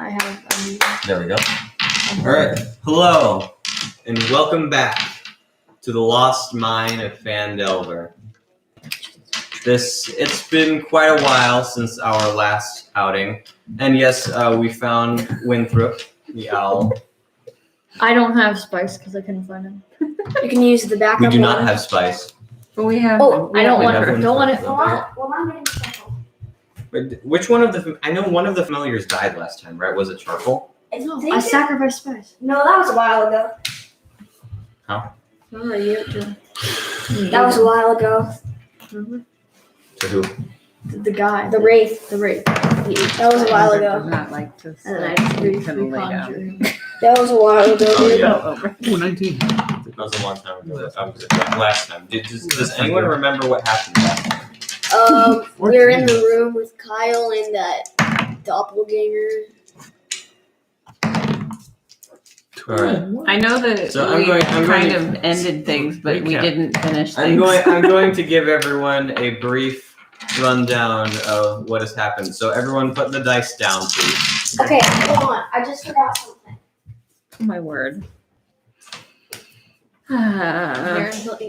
I have. There we go. All right. Hello, and welcome back to the Lost Mine of Phandelver. It's been quite a while since our last outing, and yes, we found Winthrop, the owl. I don't have spice because I couldn't find him. You can use the backup. We do not one. have spice. But we have. Oh, I don't want have it. Don't want it. Well, I'm getting charcoal. But which one of the? I know one of the familiars died last time, right? Was it charcoal? No, think I it- sacrificed spice. No, that was a while ago. How? Oh, you to That was a while ago. To who? the guy. The Wraith. The wraith. That was a while Does ago. not like to And then I sleep. just He's gonna lay reconjure down. him. That was a while ago. Oh, dude. yeah. Over. Oh, 19. That was a long time ago. Last time. Does anyone remember what happened last time? We were in the room with Kyle and that doppelganger. All right. I know that So we I'm kind going of ended things, but we Recap. didn't finish I'm things. going to give everyone a brief rundown of what has happened. So everyone put the dice down, please. Okay, hold on. I just forgot something. Oh my word.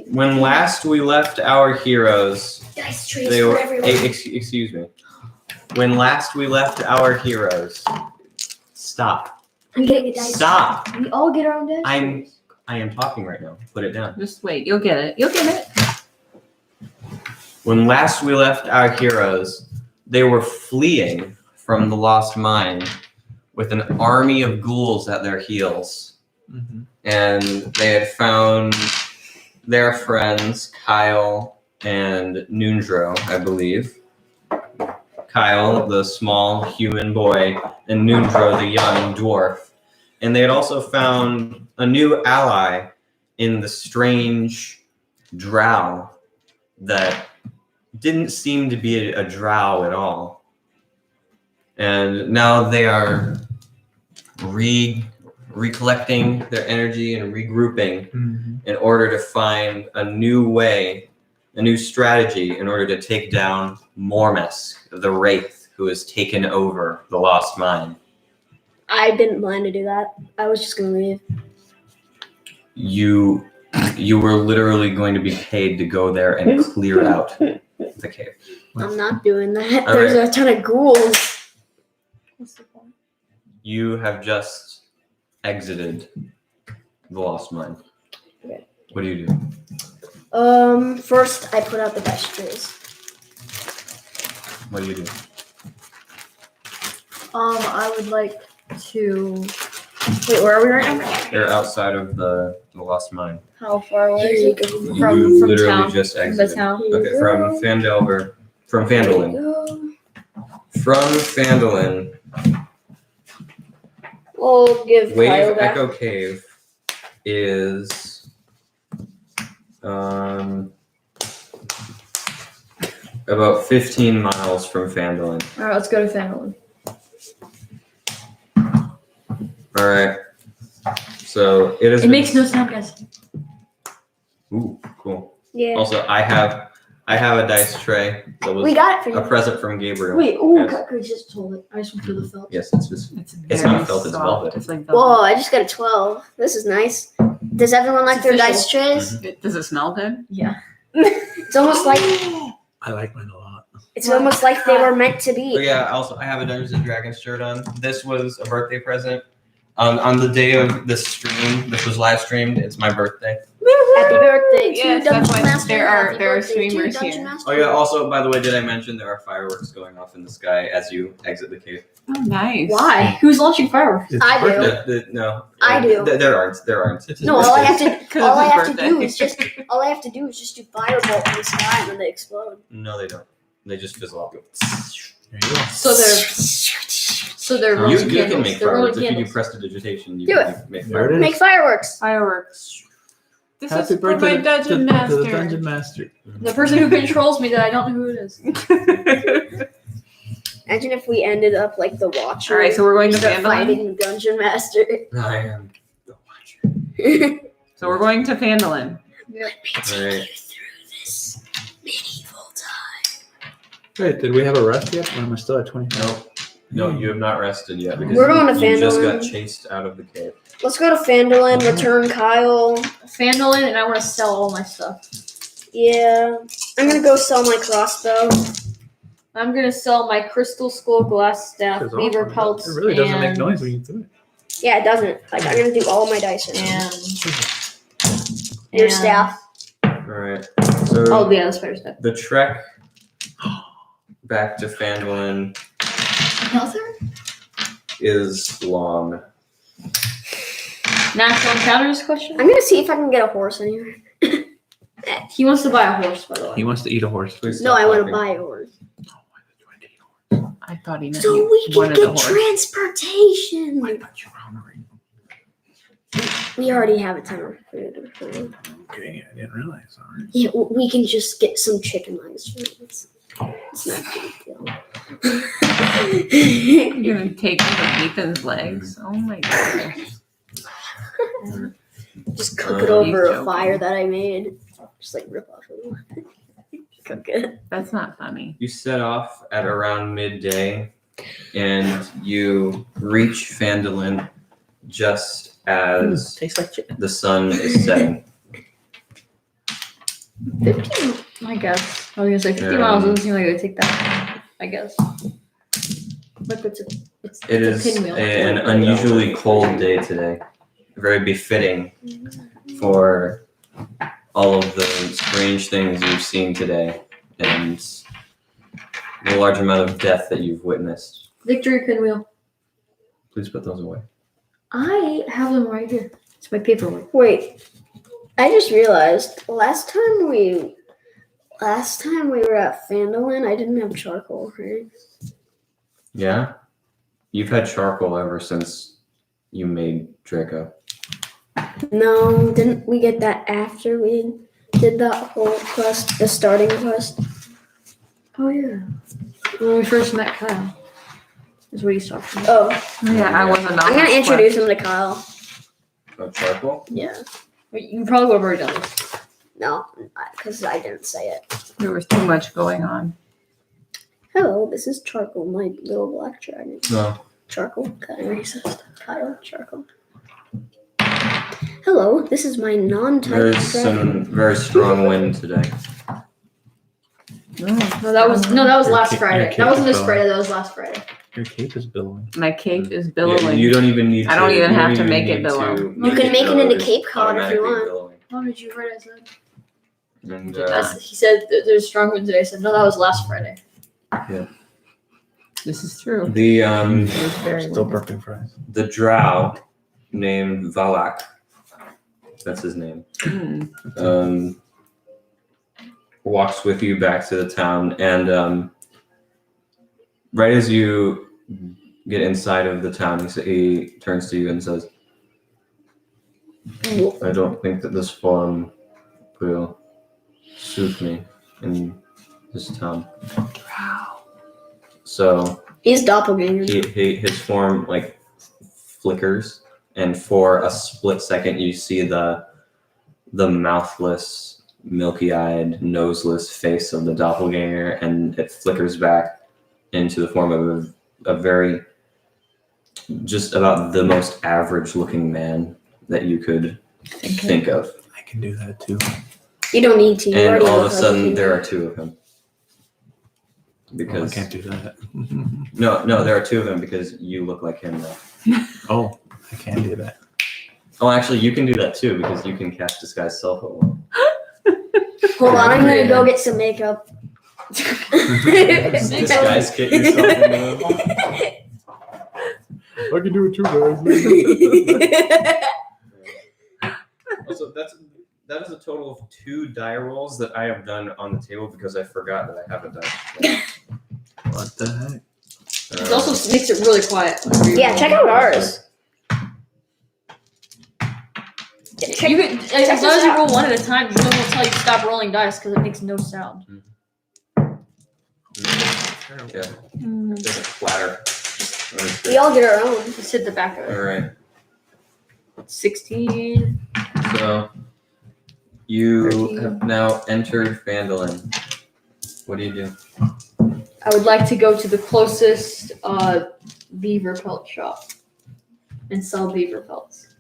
When last we left our heroes, Dice trays they for were. everyone. Excuse me. When last we left our heroes, stop. I'm getting a dice. Stop. We all get our own dice. I am talking right now. Put it down. Just wait. You'll get it. You'll get it. When last we left our heroes, they were fleeing from the lost mine with an army of ghouls at their heels. Mm-hmm. And they had found their friends, Kyle and Nundro, I believe. Kyle, the small human boy, and Nundro, the young dwarf. And they had also found a new ally in the strange drow that didn't seem to be a drow at all. And now they are recollecting their energy and regrouping in order to find a new way, a new strategy in order to take down Mormus, the Wraith, who has taken over the Lost Mine. I didn't plan to do that. I was just gonna leave. You were literally going to be paid to go there and clear out the cave. I'm not doing that. All There's right. a ton of ghouls. What's the point? You have just exited the Lost Mine. Okay. What do you do? First I put out the dice trays. What do you do? I would like to. Wait, where are we right now? You're outside of the Lost Mine. How far away Here you is it? go. You From literally town. just From exited. the town. Okay, from Phandelver. From Phandalin. From Phandalin. We'll give Kyle Wave that. Echo Cave is about 15 miles from Phandalin. All right, let's go to Phandelver. All right. So it is. It makes no sound, guys. Ooh, cool. Yeah. Also, I have a dice tray that was We got it for a you. present from Gabriel. Wait, oh, Yes. I just hold it. I just went through the felt. Yes, it's just. It's very not felt, it's soft. velvet. It's like Whoa, velvet. I just got a 12. This is nice. Does everyone like It's their official. dice trays? Does it smell good? Yeah. It's almost like I like mine a lot. it's almost like they were meant to So be. yeah, also I have a Dungeons and Dragons shirt on. This was a birthday present. On the day of this stream, this was live streamed. It's my birthday. Happy birthday to Yes, that's Dungeon why Master. there are- Happy there are birthday to streamers Dungeon here. Master. Oh yeah. Also, by the way, did I mention there are fireworks going off in the sky as you exit the cave? Oh, nice. Why? Who's launching fireworks? It's I a do. birthday. No. I do. There aren't. There aren't. It's his No, all I birthday. have to 'Cause all I it's have his to do birthday. is just all I have to do is just do fireball in the sky and then they explode. No, they don't. They just fizzle out. There you go. So they're You, rolling you candles. can make They're rolling fireworks if you do candles. prestidigitation. You Do can make There it fireworks. is. Make fireworks. Fireworks. This Happy is for birthday my dungeon to master. the Dungeon Master. The person who controls me that I don't know who it is. Imagine if we ended up like the Watcher. All right, so we're going to Start Phandalin. fighting the Dungeon Master. I am the Watcher. So we're going to Phandalin. Let me take Alright. you through this medieval time. Wait, did we have a rest yet? Or am I still at 20? Nope. No, you have not rested yet because We're going to you just Phandelver. got chased out of the cave. Let's go to Phandelver, return Kyle. Phandelver, and I want to sell all my stuff. Yeah. I'm gonna go sell my crossbow. I'm gonna sell my crystal skull, glass staff, It's beaver awesome. pelts, It really doesn't make and- noise when you do it. Yeah, it doesn't. Like, I'm gonna do all my dice in and your and- staff. Alright. So Oh yeah, the spider stuff. the trek back to Phandelver Another is long. natural encounters question. I'm gonna see if I can get a horse anywhere. He wants to buy a horse, by the way. He wants to eat a horse. Please No, stop I want to talking. buy a horse. Oh, why did you want to eat a horse? I thought he meant So he we can wanted the get horse. transportation. I thought you were on the ring. We already have a ton of food. Okay, I didn't realize. All right. Yeah, we can just get some chicken legs. It's not a big deal. You're gonna take over Ethan's legs. Oh my goodness. Just cook it He's over a joking. fire that I made. Just like rip off a little. Cook it. That's not funny. You set off at around midday and you reach Phandelver just as Tastes like chicken. the sun is setting. 15, I guess. I was gonna say 50 miles doesn't seem like it would take that. I guess. Look, it's It it's is a pinwheel. an unusually cold day today. Very befitting for all of the strange things you've seen today and the large amount of death that you've witnessed. Victory pinwheel. Please put those away. I have them right here. It's my paperwork. Wait, I just realized last time we were at Phandelver, I didn't have charcoal, right? Yeah? You've had charcoal ever since you made Draco. No, didn't we get that after we did that whole quest, the starting quest? Oh yeah. When we first met Kyle. Is what he's talking about. Oh, Yeah, I wasn't on I'm gonna that introduce him to Kyle. Oh, charcoal? Yeah. You probably would have already done this. No, because I didn't say it. quest. There was too much going on. Hello, this is Charcoal, my little black dragon. No. Charcoal, kind of racist. Kyle, Charcoal. Hello, this is my non-type There's dragon. some very strong wind today. No, that was Your last cape- Friday. your cape That wasn't is this billowing. Friday. That was last Friday. Your cape is billowing. My cape is Yeah, billowing. you don't even need to. I don't even you have to even make it need to billow. You can make it billow, into it's Cape Cod if you automatically want. billowing. How did you write? I said. And, He said there's strong wind today. I said no, that was last Friday. This is true. the It was very Still windy. burping fries. the drow named Valak, that's his name, Mm. walks with you back to the town, and right as you get inside of the town, he turns to you and says, "I don't think that this form will suit me in this town." So He's doppelganger. his form like flickers, and for a split second, you see the mouthless, milky-eyed, noseless face of the doppelganger, and it flickers back into the form of a very, just about the most average-looking man that you could think of. I can do that too. You don't need to. You And already all of a look like sudden, you. there are two of him. Oh, I Because can't do that. no, there are two of him because you look like him now. Oh, I can do that. Oh, actually, you can do that too because you can cast disguise self at will. Hold on, I'm gonna go get some makeup. Disguise kit yourself in the I can do it too, guys. Also, that is a total of 2 die rolls that I have done on the table because I forgot that I have a die. What the heck? It also makes it really quiet. Yeah, check out ours. You could, as long as you roll one at a time, no one will tell you to stop rolling dice because it makes no sound. Yeah, Mm-hmm. just a clatter. We all get our own. Just hit the back of All it. right. 16. So you 13. have now entered Phandelver. What do you do? I would like to go to the closest beaver pelt shop and sell beaver pelts.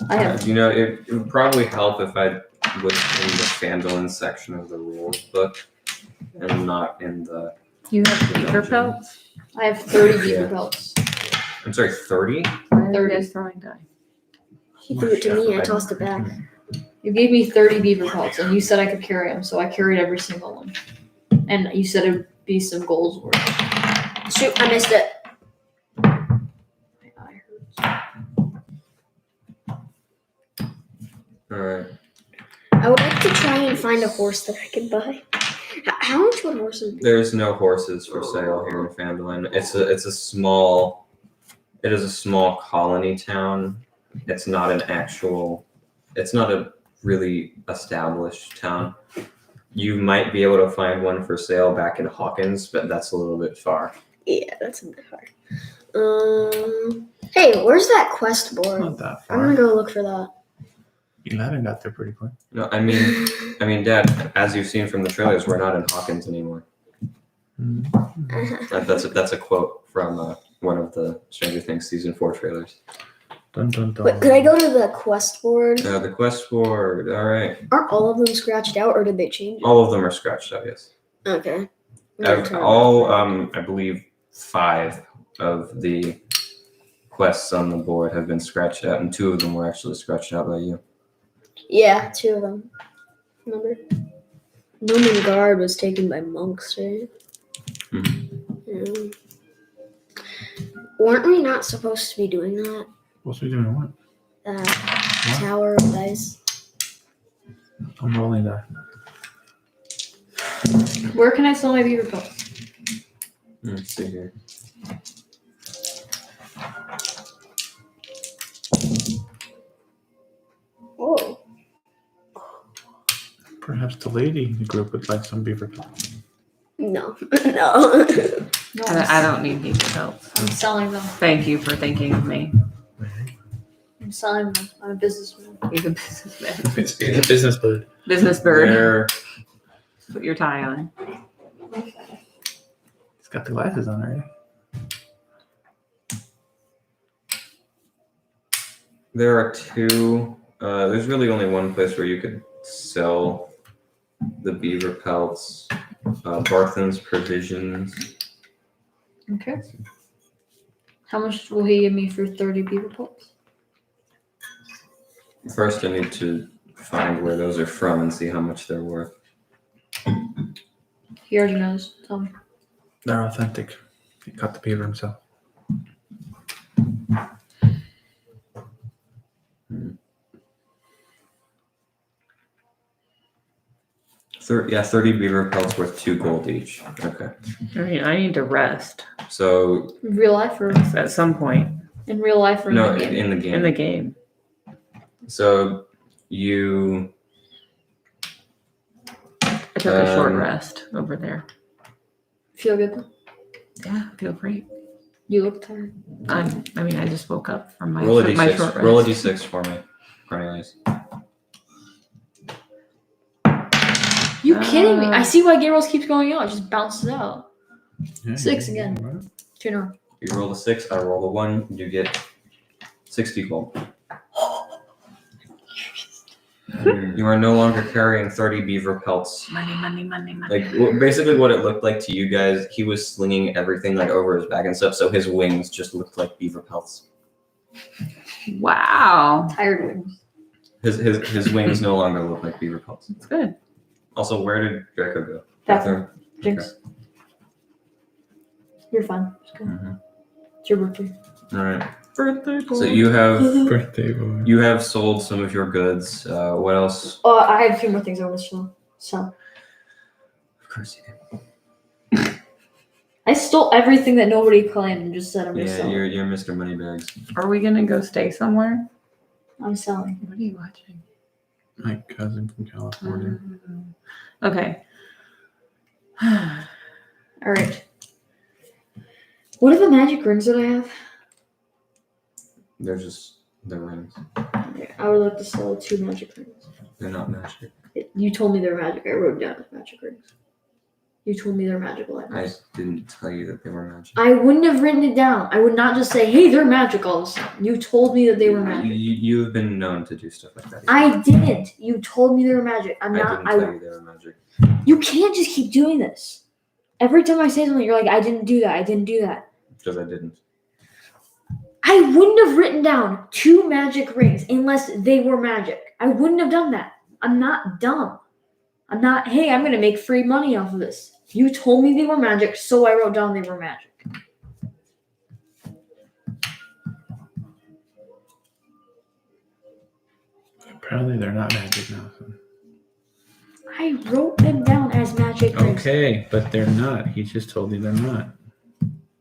I have You know, it would probably help if I was in the Phandelver section of the rules book and not in the. You have beaver pelts? 30 beaver Yeah. pelts. I'm sorry, 30? Why are you 30. guys throwing die? He threw it to me. I tossed it back. You gave me 30 beaver pelts, and you said I could carry them, so I carried every single one. And you said it would be some goals worth. Shoot, I missed it. My eye hurts. Alright. I would like to try and find a horse that I can buy. How much would horses be? There's no horses for sale here in Phandelver. It is a small colony town. It's not a really established town. You might be able to find one for sale back in Hawkins, but that's a little bit far. Yeah, that's a bit hard. Hey, where's that quest board? Not that I'm gonna far. go look for that. You got there pretty quick. No, I mean, Dad, as you've seen from the trailers, we're not in Hawkins anymore. That's a quote from one of the Stranger Things season 4 trailers. Dun, dun, dun. Wait, could I go to the quest board? The quest board. All right, Aren't all of them scratched out, or did they change it? all of them are scratched out. Yes. Okay. I believe 5 of the quests on the board have been scratched out, and 2 of them were actually scratched out by you. Yeah, 2 of them. Remember? Noman Guard was taken by monks, right? Yeah. Weren't we not supposed to be doing that? What's we doing? What? Tower of Dice. I'm rolling that. Where can I sell my beaver pelts? Let's see here. Whoa. Perhaps the lady in the group would like some beaver pelts. No. No. No, I don't need beaver pelts. I'm selling them. Thank you for thinking of me. I'm selling them. I'm a businessman. He's a businessman. It's a business bird. Business bird. There, Put your tie on. He's got the glasses on already. there are 2. There's really only one place where you could sell the beaver pelts. Barthen's Provisions. Okay. How much will he give me for 30 beaver pelts? First, I need to find where those are from and see how much they're worth. He already knows. Tell me. They're authentic. He caught the beaver himself. Yeah, 30 beaver pelts worth 2 gold each. Okay. I mean, I need to rest So, In real life or at some point in real life or in no, the game? in the game. in the game. So, you. I took a short Um, rest over there. Feel good? Yeah, I feel great. You look tired. I mean, I just woke up from my Roll a my d6. short rest. Roll a d6 for me, Cornelius. You kidding me? I see why game rolls keeps going out. It just bounces out. Yeah, 6 again. 2 in a row. You roll a 6, I roll a 1, you get 60 gold. You are no longer carrying 30 beaver pelts. Money. Like basically, what it looked like to you guys, he was slinging everything like over his back and stuff, so his wings just looked like beaver pelts. Wow, Tired wings. His wings no longer look like beaver pelts. that's good. Also, where did Draco go? Bathroom. Jinx. You're fine. Just go. Mhm. It's your birthday. All right. Birthday boy. So you Birthday boy. have sold some of your goods. What else? I have a few more things I want to show. So Of course you did. I stole everything that nobody claimed and just said I'm Yeah, selling. you're Mr. Moneybags. Are we gonna go stay somewhere? I'm selling. What are you watching? My cousin from California. Okay. All right. What are the magic rings that I have? They're rings. Okay, I would like to sell 2 magic rings. They're not magic. You told me they're magic. I wrote down as magic rings. You told me they're magical I items. didn't tell you that they were magic. I wouldn't have written it down. I would not just say, hey, they're magicals. You told me that they were magic. You've been known to do stuff like that. I didn't. You told me they were magic. I didn't tell you they were magic. You can't just keep doing this. Every time I say something, you're like, I didn't do that. I didn't do that. Because I didn't. I wouldn't have written down 2 magic rings unless they were magic. I wouldn't have done that. I'm not dumb. I'm not, hey, I'm going to make free money off of this. You told me they were magic, so I wrote down they were magic. Apparently they're not magic now. I wrote them down as magic rings. Okay, but they're not. He just told you they're not.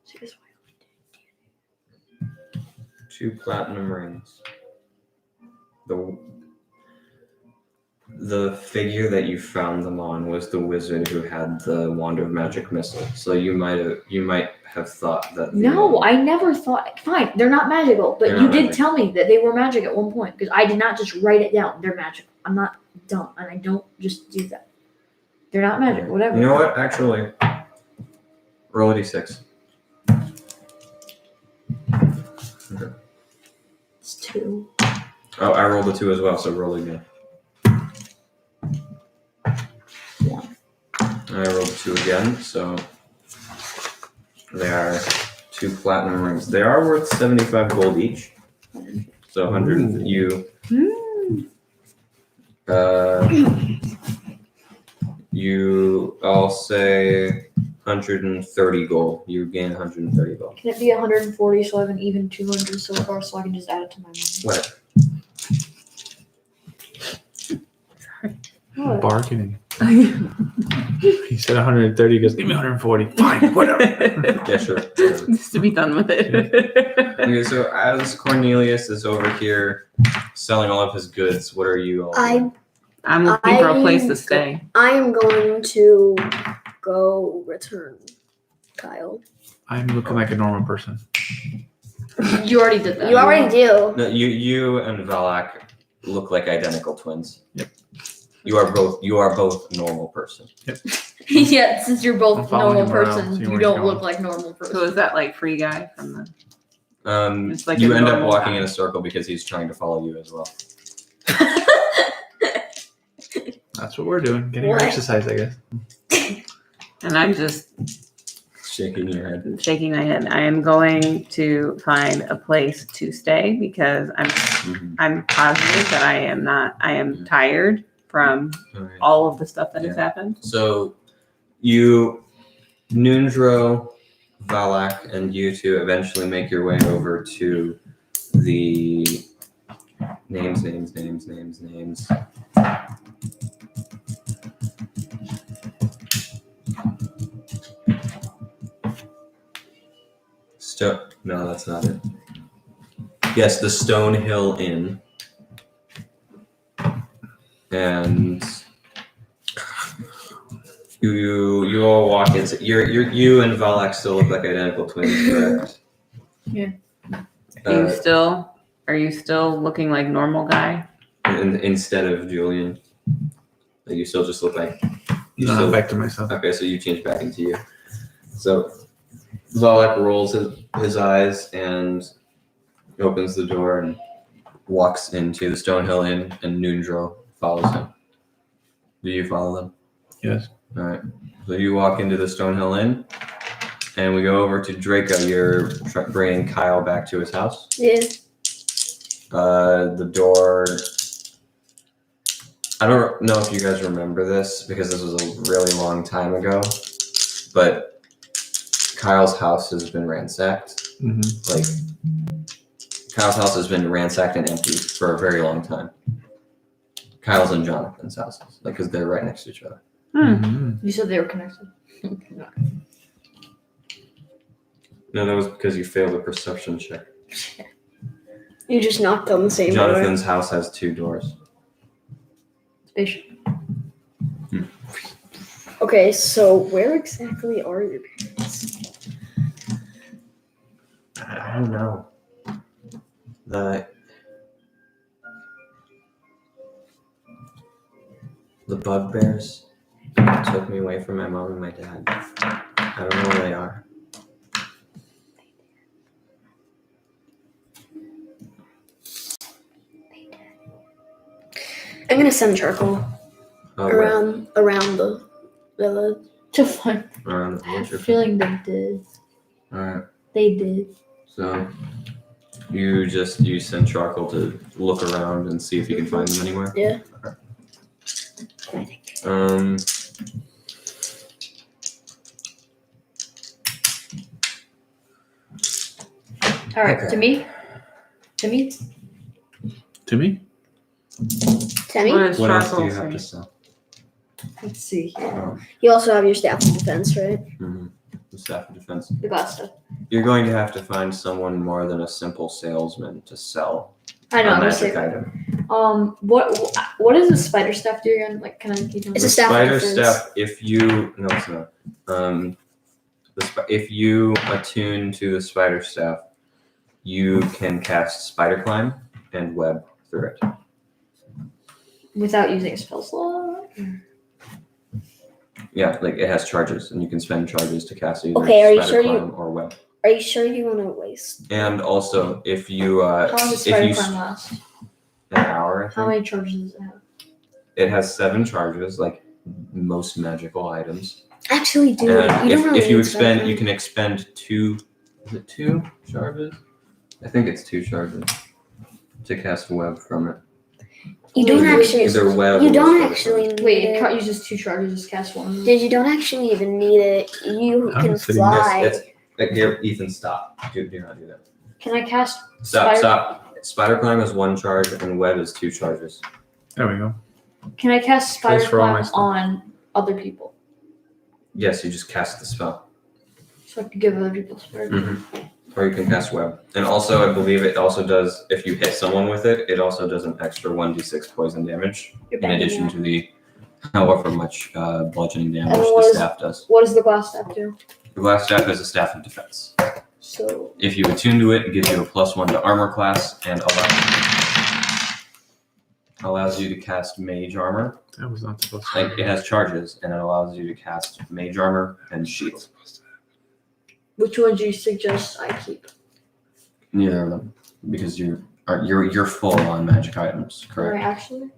See, this is why 2 platinum rings. The figure that you found them on was the wizard who had the wand of magic missile. So you might have thought that. No, I never thought. Fine, they're not magical, but They're you not did magic. tell me that they were magic at one point because I did not just write it down. They're magical. I'm not dumb, and I don't just do that. They're not magic. Whatever. You know what? Actually, roll a d6. Okay. It's 2. Oh, I rolled a 2 as well. So roll again. 1. I rolled a 2 again. So they are 2 platinum rings. They are worth 75 gold each. So 100. Ooh. I'll say 130 gold. You gain 130 gold. Can it be 140 so I have an even 200 so far so I can just add it to my money? What? What? Bargaining. He said 130. He goes, give me 140. Fine, whatever. Yeah, sure. Just to be done with it. Okay, so as Cornelius is over here selling all of his goods, what are you all doing? I'm looking for a place to stay. I am going to go return Kyle. I'm looking like a normal person. You already did that. You already do. No, you and Valak look like identical twins. Yep. You are both normal person. Yeah, since you're I'm both following normal him around, person, seeing you where don't he's look going. like normal person. So is that like free guy from the? It's like You a end up normal walking guy. in a circle because he's trying to follow you as well. That's what we're doing. Getting What? our exercise, I guess. And I'm just Shaking your head. shaking my head. I am going to find a place to stay because I'm positive that I am tired from All right. all of the stuff that has Yeah. happened. So you, Nundro, Valak, and you two eventually make your way over to the names. No, that's not it. Yes, the Stonehill Inn. And you all walk in. You and Valak still look like identical twins, correct? Yeah. Are you still looking like normal guy? Instead of Julian, like you still just look like you No, still. back to myself. Okay, so you change back into you. So Valak rolls his eyes and opens the door and walks into the Stonehill Inn, and Nundro follows him. Do you follow them? Yes. All right. So you walk into the Stonehill Inn, and we go over to Draco. You're bringing Kyle back to his house. Yeah. The door. I don't know if you guys remember this because this was a really long time ago, but Kyle's house has been ransacked. Mm-hmm. Like, Kyle's house has been ransacked and empty for a very long time. Kyle's and Jonathan's houses, like, because they're right next to each other. Mm-hmm. You said they were connected. No, that was because you failed a perception check. You just knocked on the same door. Jonathan's house has 2 doors. Spaceship. Okay, so where exactly are your parents? I don't know. The bugbears. that took me away from my mom and my dad. I don't know where they are. I'm gonna send charcoal Oh, where? around the village. To find. Around the I have a village. feeling they did. Alright, They did. so you send charcoal to look around and see if you can find them anywhere? Yeah. All right, Okay. to me. To me? Tammy, What does What else do charcoal you have to say? sell? Let's see here. you also have your staff of defense, right? The staff of defense. The glass stuff. You're going to have to find someone more than a simple salesman to sell I know. a I'm gonna magic say. item. What does the spider stuff do again? Like, can I? It's The a staff of spider defense. staff, if you no, it's not. If you attune to the spider staff, you can cast spider climb and web through it. Without using a spell slot. Yeah, like it has charges, and you can spend charges to cast either Okay, are you spider sure you- climb or web. Are you sure you want to waste? And also, if you How long does if spider you climb last? an hour, I How think. many charges does it have? It has 7 charges, like most magical items. Actually, dude, And you don't really if you need spider expend, climb. you can expend 2. Is it 2 charges? I think it's 2 charges to cast web from it. You don't Wait, actually. Either web. You or don't spider actually climb. need Wait, it. it uses 2 charges. Just cast one. of them. Dude, you don't actually even need it. You I'm can sitting fly. It's here, Ethan. Stop. Do not do that. Can I cast Stop. spider? Stop. Spider climb is 1 charge, and web is 2 charges. There we go. Can I cast spider Place for all my climb stuff. on other people? Yes, you just cast the spell. So I could give other people spider climb. Or you can cast web. And also, I believe it also does, if you hit someone with it, it also does an extra 1d6 poison damage, You're in banging addition out. to the however much bludgeoning damage And the what is- staff does. What does the glass staff do? The glass staff is a staff of defense. So If you attune to it, it gives you a +1 to armor class and allows you to cast mage armor. That was not supposed to. Like it has charges, and it allows you to cast mage armor and shield. which one do you suggest I keep? Neither of them, because you're full on magic items, Or correct? actually?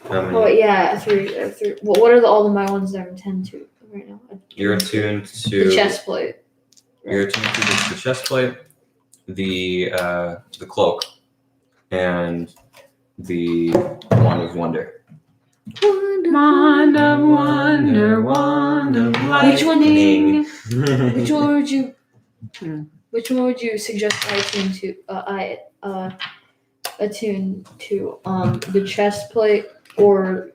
How many? Oh yeah, 3. 3. What are all of my ones that I'm 10 to right now? You're attuned to The chest plate. You're attuned to the chest plate, the cloak, and the wand of wonder. Wand of wonder, wand of Which one lightning. Which one would you? Hmm. Which one would you suggest I attune to? Attune to the chest plate or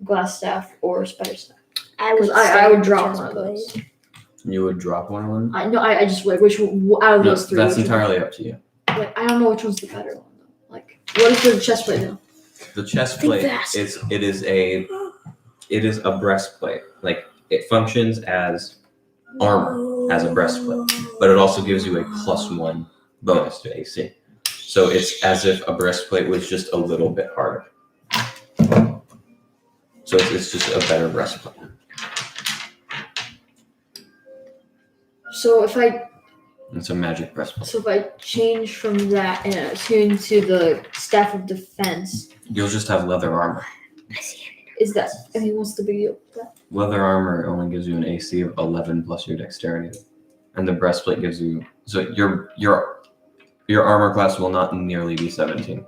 glass staff or spider staff. I would. 'Cause I stay would with drop chest one of plate. those. You would drop one of them? I just like which one out of No, those 3. that's which entirely up to you. one? Like, I don't know which one's the better one though. Like what is the chest plate do? The chest Think plate fast. it is a breastplate. Like it functions as armor, as a breastplate, but it also gives you a +1 bonus to AC. So it's as if a breastplate was just a little bit harder. So it's just a better breastplate. So if I It's a magic breastplate. so if I change from that and attune to the staff of defense, You'll just have leather armor. is that what's the big deal with that? Leather armor only gives you an AC of 11 plus your dexterity, and the breastplate gives you your armor class will not nearly be 17.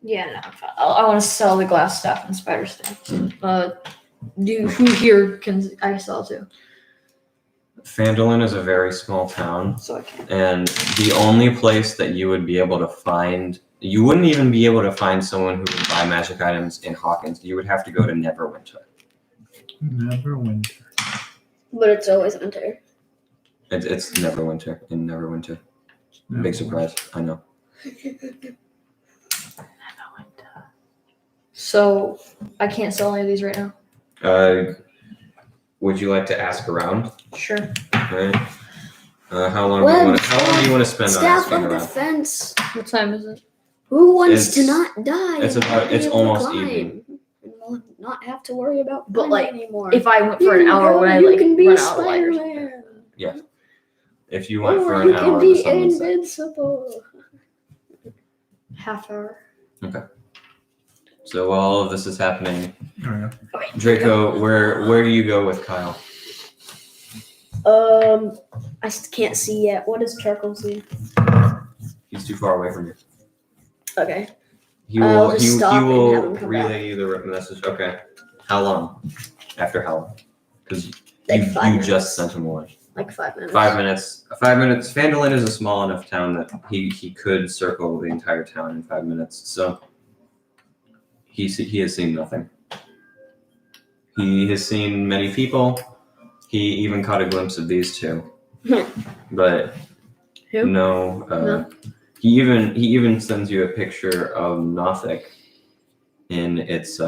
Yeah, no, I'm fine. I want to sell the glass staff and spider staff. Who here can I sell to? Phandelver is a very small town, So I can. and the only place that you would be able to find, you wouldn't even be able to find someone who would buy magic items in Hawkins. You would have to go to Neverwinter. Never winter. But it's always winter. It's Neverwinter in Neverwinter. Big surprise, I know. So I can't sell any of these right now. Would you like to ask around? Sure. Right. How long Well, do you want to spend on Staff asking of around? defense. What time is it? Who wants to It's- not die? it's and about- not be it's able to almost climb evening. and I'll not have to worry about But, money like, anymore. If I went for an hour, would I you like can be run out of light or something? Spider-Man. If you went Or for you an can hour, be the sun would set. invincible. Half hour. So while all of this is happening, Oh, yeah. Draco, where do you go with Kyle? I can't see yet. What does Charcoal see? He's too far away from you. Okay. He I'll will. just He stop and have will him come relay you the message. Okay. How long? After how long? Because Like you 5 minutes. just sent him away. Like 5 minutes. 5 minutes. 5 minutes. Phandelver is a small enough town that he could circle the entire town in 5 minutes. So he has seen nothing. He has seen many people. He even caught a glimpse of these two, but Who? no. No. He even sends you a picture of Nothic in its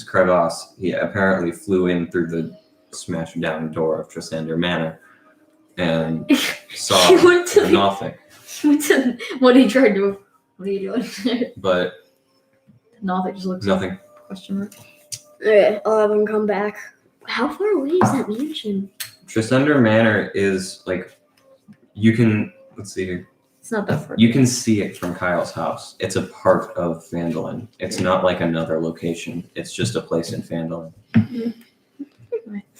crevasse. He apparently flew in through the smashed down door of Trisander Manor and saw He went to the- Nothic. What he tried to. What are you doing? But Nothing. Just looks nothing. like question mark. Okay, I'll have him come back. How far away is that mansion? Trisander Manor is like you can let's see here. It's not that far. You can see it from Kyle's house. It's a part of Phandelver. It's not like another location. It's just a place in Phandelver.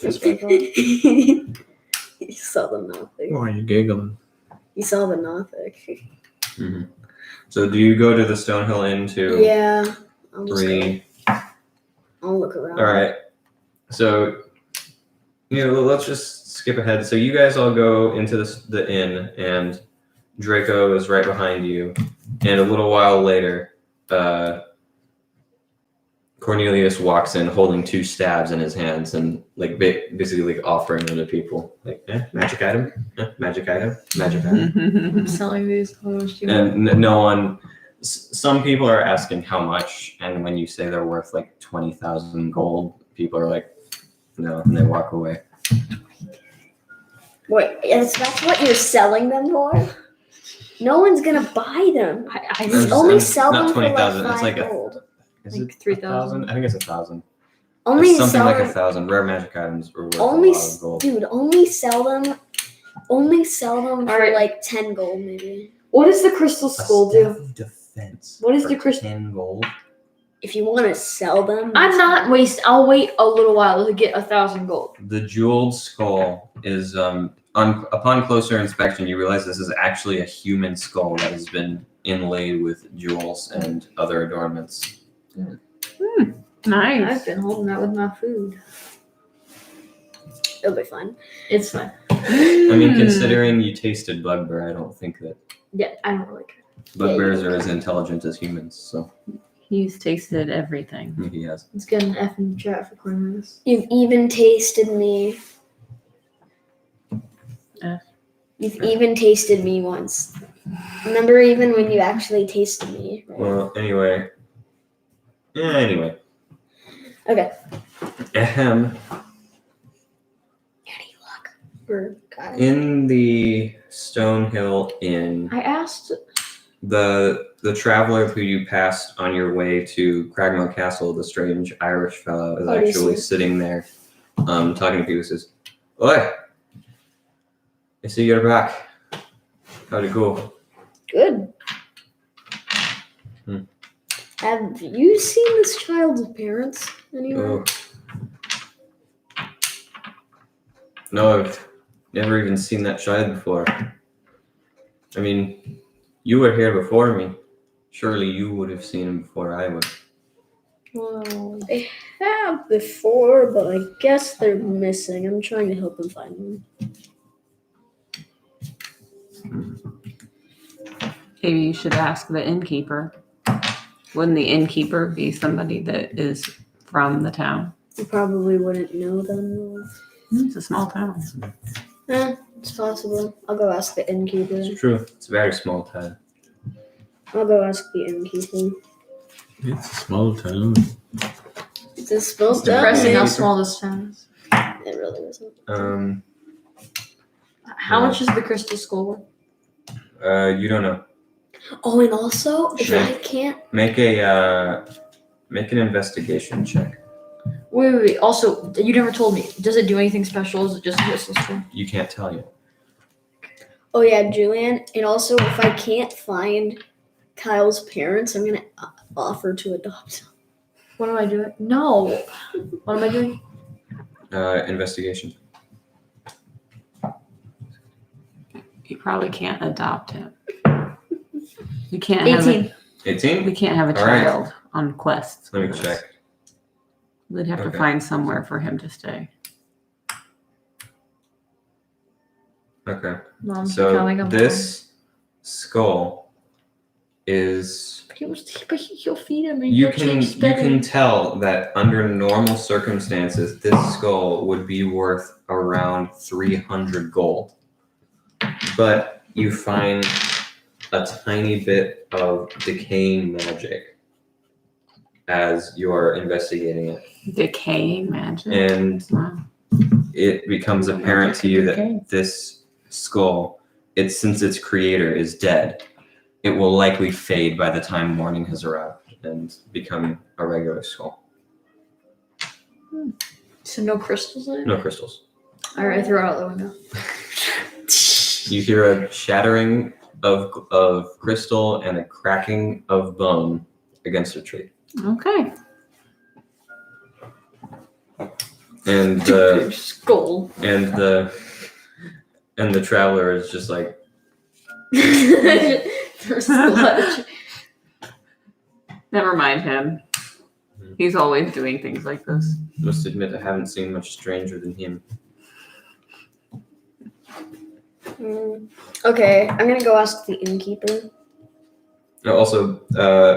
That's what I thought. You saw the Nothic. Why are you giggling? You saw the Nothic. Mm-hmm. So do you go to the Stonehill Inn to Yeah. I'll just go. I'll look around. All right. So, let's just skip ahead. So you guys all go into the inn, and Draco is right behind you. And a little while later, Cornelius walks in holding 2 stabs in his hands and basically offering them to people. Like, magic item, magic item, magic item. I'm selling these clothes. And no one. Some people are asking how much, and when you say they're worth like 20,000 gold, people are like, no, and they walk away. Wait, that's what you're selling them for? No one's gonna buy them. I You There's- only there's sell not them for like 20,000, 5 it's like gold. Is Like it 3,000? 1,000? I think it's 1,000. Only It's something sell like them. 1,000. Rare magic items are worth Only a lot of gold. dude, only sell them. Only sell them for Alright. like 10 gold, maybe. What does the crystal A skull staff do? of defense. What is for the crystal- 10 gold? If you want to sell them, I'm not waste. I'll wait a little while to get 1,000 gold. The jeweled skull is upon closer inspection, you realize this is actually a human skull that has been inlaid with jewels and other adornments. Nice. I've been holding that with my food. It'll be fine. It's fine. I mean, considering you tasted bugbear, I don't think that Yeah, I don't really care. bugbears are as intelligent as humans. So He's tasted everything. he has. Let's get an F in the chat for Cornelius. You've even tasted me. F. You've even tasted me once. Remember, even when you actually tasted me. Right? Well, anyway. Yeah, anyway. Okay. Ahem. Any luck? Or got it. In the Stonehill Inn, I asked. the traveler who you passed on your way to Cragmore Castle, the strange Irish fellow, is Obviously. actually sitting there, talking to people. He says, "Oi, I see you're back. How'd it go?" Good. Hmm. Have you seen this child's parents anywhere? Oh. No, I've never even seen that child before. I mean, you were here before me. Surely you would have seen him before I would. Well, I have before, but I guess they're missing. I'm trying to help them find them. Maybe you should ask the innkeeper. Wouldn't the innkeeper be somebody that is from the town? You probably wouldn't know them. It's a small town. It's possible. I'll go ask the innkeeper. It's true. It's a very small town. I'll go ask the innkeeper. It's a small town. It's a small It's depressing town. how small this town is. It really isn't. How Yeah. much is the crystal skull worth? You don't know. Oh, and also, if Sure. I can't. Make an investigation check. Wait. Also, you never told me. Does it do anything special? Is it just a whistle score? You can't tell you. Oh yeah, Julian. And also, if I can't find Kyle's parents, I'm gonna offer to adopt. What am I doing? No. What am I doing? Investigation. You probably can't adopt him. You can't have 18. 18? we can't have a All right. child on quests. Let me with us. check. We'd have Okay. to find somewhere for him to stay. Okay. Mom, So this skull is. He'll feed him. And You he'll can change you can spelling. tell that under normal circumstances, this skull would be worth around 300 gold. But you find a tiny bit of decaying magic as you're investigating it, Decaying magic. and Wow. it becomes apparent to you that this skull, since its creator is dead, it will likely fade by the time morning has arrived and become a regular skull. So no crystals in it? No crystals. Alright, throw it out the window. You hear a shattering of crystal and a cracking of bone against a tree. Okay. And the Skull. and the traveler is just like, There's sludge. Never mind him. He's always doing things like this. must admit I haven't seen much stranger than him. Okay, I'm gonna go ask the innkeeper. Also,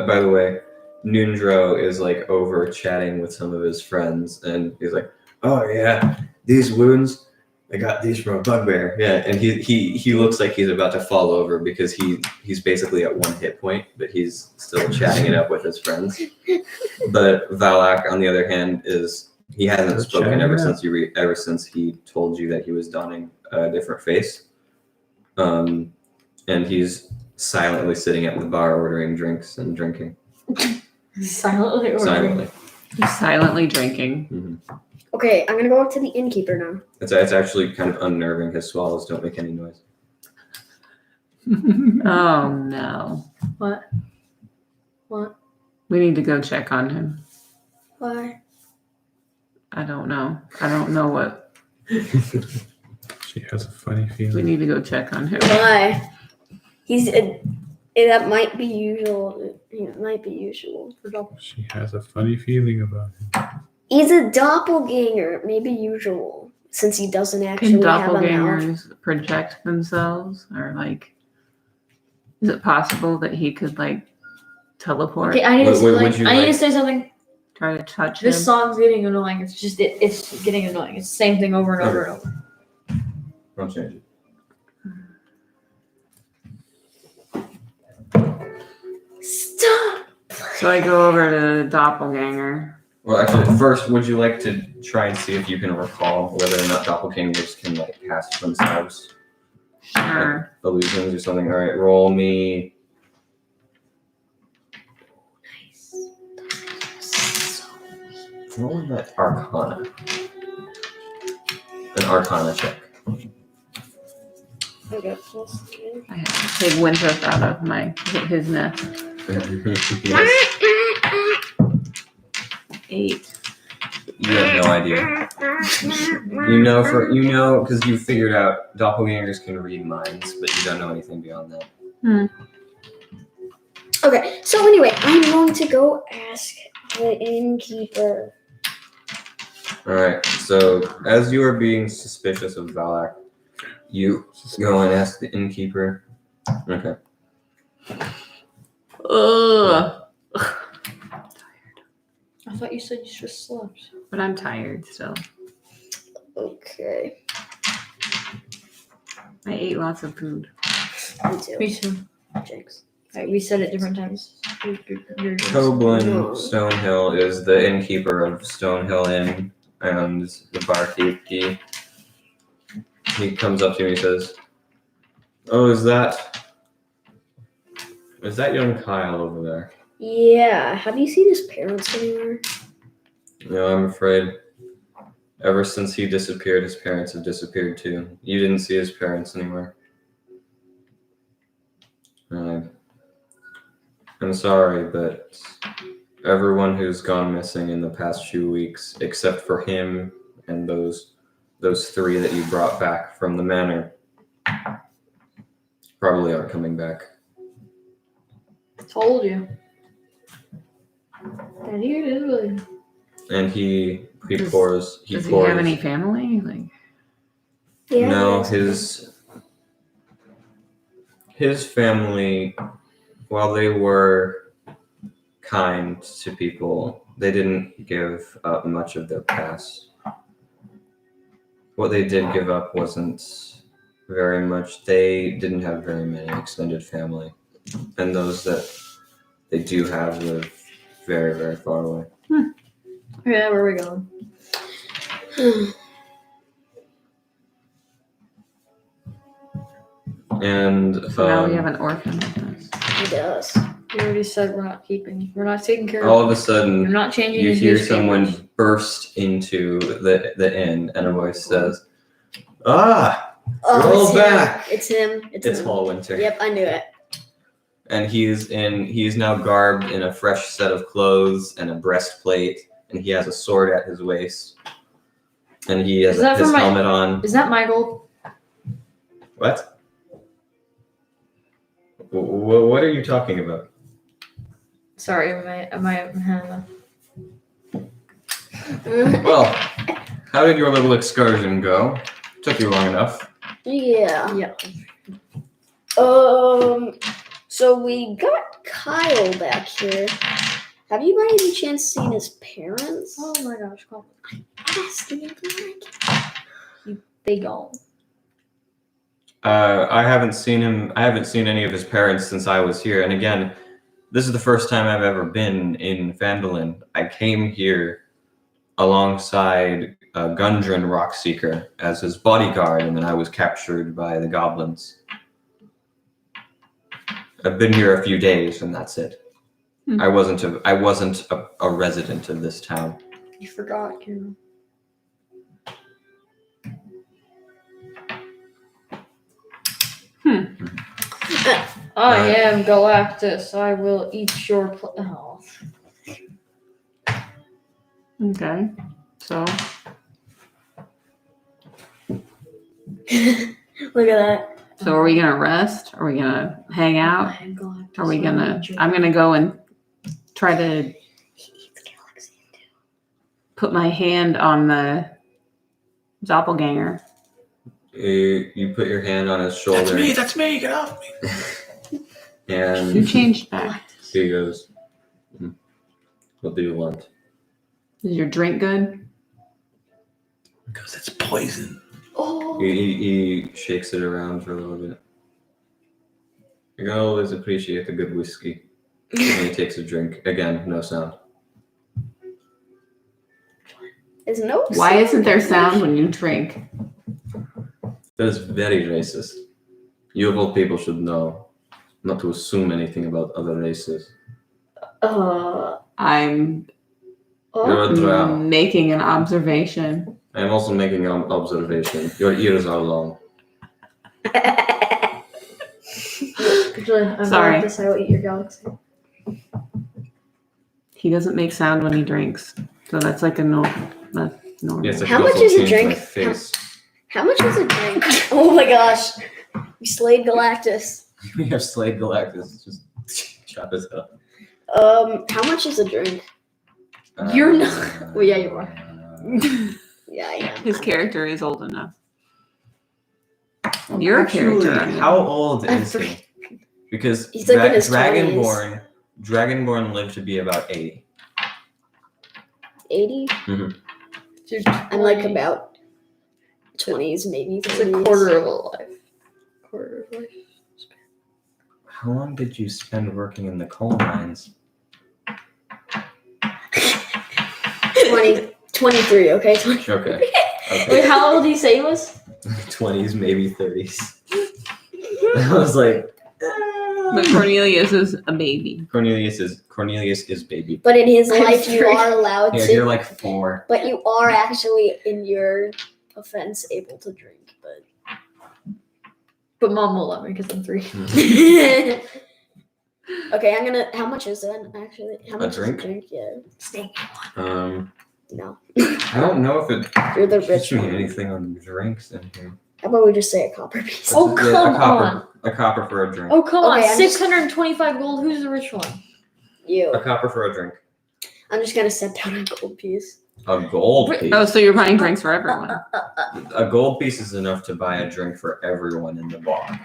by the way, Nundro is like over chatting with some of his friends, and he's like, "Oh yeah, these wounds, I got these from a bugbear." Yeah, and he looks like he's about to fall over because he's basically at 1 hit point, but he's still chatting it up with his friends. But Valak, on the other hand, he hasn't Just spoken chatting ever it up. since ever since he told you that he was donning a different face. And he's silently sitting at the bar ordering drinks and drinking. Silently. Silently. He's silently drinking. Mm-hmm. Okay, I'm gonna go up to the innkeeper now. It's actually kind of unnerving. His swallows don't make any noise. Oh no. What? What? We need to go check on him. Why? I don't know. I don't know what. She has a funny We feeling. need to go check on him. Why? That might be usual. It might be usual. She has a funny feeling about him. He's a doppelganger. It may be usual since he doesn't Can actually have a mouth. doppelgangers project themselves, or like, is it possible that he could like teleport? Okay, I need, Would you I need to like- say something. Try to touch This him. song's getting annoying. It's just it's getting annoying. It's the same thing over and over and over. I'll change it. Stop. So I go over to the doppelganger. Well, actually, first, would you like to try and see if you can recall whether or not doppelgangers can like cast themselves Sure. illusions or something? All right, roll me. Roll that Arcana. An Arcana check. Okay, plus three. I have to take Winthrop out of his nest. You 8. have no idea. You know because you figured out doppelgangers can read minds, but you don't know anything beyond that. Okay, so anyway, I'm going to go ask the innkeeper. All right. So as you are being suspicious of Valak, you go and ask the innkeeper. Okay. Ugh. I thought you said you just slept. But I'm tired still. Okay, I ate lots of food. me too. Me too. Jinx. Alright, we said it different times. Toblin Stonehill is the innkeeper of Stonehill Inn and the barkeep. He comes up to me and says, "Oh, is that young Kyle over there?" Yeah, have you seen his parents anywhere? No, I'm afraid. Ever since he disappeared, his parents have disappeared too. You didn't see his parents anywhere. I'm sorry, but everyone who's gone missing in the past few weeks, except for him and those three that you brought back from the manor, probably aren't coming back. Told you. And he really. And he Does pours. Does he have any family? Like, Yeah. No, yes. his family, while they were kind to people, they didn't give up much of their past. What they did give up wasn't very much. They didn't have very many extended family, and those that they do have live very, very far away. Yeah, where are we going? And so now we have an orphan with us. He does. We already said we're not taking care all of of a sudden, You're not changing you his hear newspapers. someone burst into the inn, and a voice says, "Ah, roll it's him. back!" It's him. It's Hall Winter. Yep, I knew it. And he's now garbed in a fresh set of clothes and a breastplate, and he has a sword at his waist, and he has Is that his for my- helmet on. Is that my gold? What? What are you talking about? Sorry, am I Well, how did your little excursion go? Took you long enough. Yeah. yeah. So we got Kyle back here. Have you by any chance seen his parents? Oh my gosh, call Asked him that. they gone. I haven't seen him. I haven't seen any of his parents since I was here. And again, this is the first time I've ever been in Phandelver. I came here alongside Gundren Rockseeker as his bodyguard, and then I was captured by the goblins. I've been here a few days, and that's it. Hmm. I wasn't a resident of this town. You forgot, Karen. I am Galactus. I will eat your oh. Okay. So Look at that. so are we gonna rest? Are we gonna hang out? I am Galactus. Are we I gonna? will eat your- I'm gonna go and try to He eats galaxy too. put my hand on the doppelganger. You put your hand on his shoulder, That's me. Get off me. You and changed back. he goes, "What do you want?" Is your drink good? Because it's poison. Oh. He shakes it around for a little bit. You can always appreciate a good whiskey. And he takes a drink. Again, no sound. Is no. Why isn't there sound when you drink? That is very racist. You of all people should know not to assume anything about other races. I'm You're a drow. making an observation. I am also making an observation. Your ears are long. Actually, I'm Sorry. Galactus. I will eat your galaxy. He doesn't make sound when he drinks, so that's like a normal. Yes, I How could much also is a change drink? my face. How much was a drink? Oh my gosh. You slayed Galactus. We have slayed Galactus. Just chop his head up. How much is a drink? You're not- Well, yeah, you are. Yeah, I am. His character is old enough. Your character. I mean. How old I'm is he? three. Because He's like in his Dragonborn lived to be about 80. 80? Dude, I'm like about 20s, maybe. It's a 30s. quarter of a life. Quarter of a life. How long did you spend working in the coal mines? 23, okay? 20. Okay. Wait, how old did you say he was? 20s, maybe 30s. I was like, But Cornelius is a baby. Cornelius is baby. But in his I'm life, you three. are allowed Yeah, to. you're like 4. But you are actually, in your offense, able to drink. But mom won't let me because I'm 3. But okay, I'm gonna. How much is that actually? How much drink? is a drink? Yeah. No. I don't know if it You're the teaches rich me one. anything on drinks in here. How about we just say a copper piece? Oh, come on. A copper for a drink. Oh, come Okay, on. I'm just- 625 gold. Who's the rich one? You. A copper for a drink. I'm just gonna set down a gold piece. A gold piece. Oh, so you're buying drinks for everyone. A gold piece is enough to buy a drink for everyone in the bar.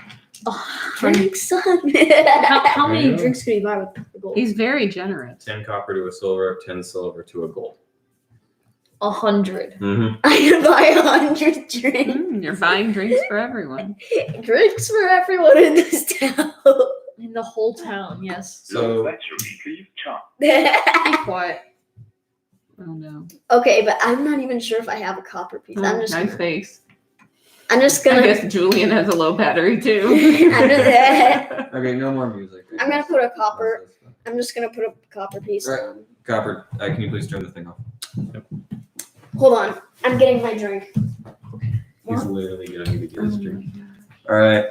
Drinks on. How many Yeah. drinks could he buy with the gold? He's very generous. 10 copper to a silver, 10 silver to a gold. 100. Mm-hmm. I can buy 100 drinks. You're buying drinks for everyone. Drinks for everyone in this town. In the whole town, yes. So Be quiet. Oh no. Okay, but I'm not even sure if I have a copper piece. I'm just Nice face. I'm just I gonna guess Julian has a low battery too. okay, no more music. I'm gonna put a copper. I'm just gonna put a copper piece Right. down. Copper, can you please turn the thing off? Hold on. I'm getting my drink. He's literally gonna need to get Oh his my drink. God. All right.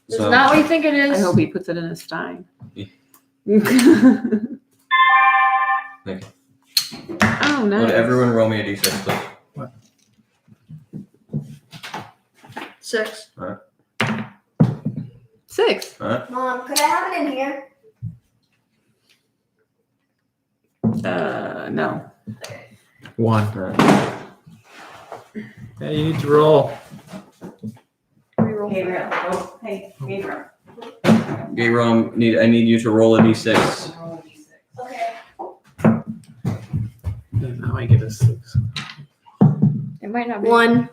It's So not what you think it is. I hope he puts it in his stein. Yeah. Oh, would nice. everyone roll me a d6, please? 6. 6. Mom, could I have it in here? No. 1. Alright. Yeah, you need to roll. Reroll. Gabriel. Oh, hey, Gabriel. Gabriel, I need you to roll a d6. Okay. And now I get a 6. It might not be. 1.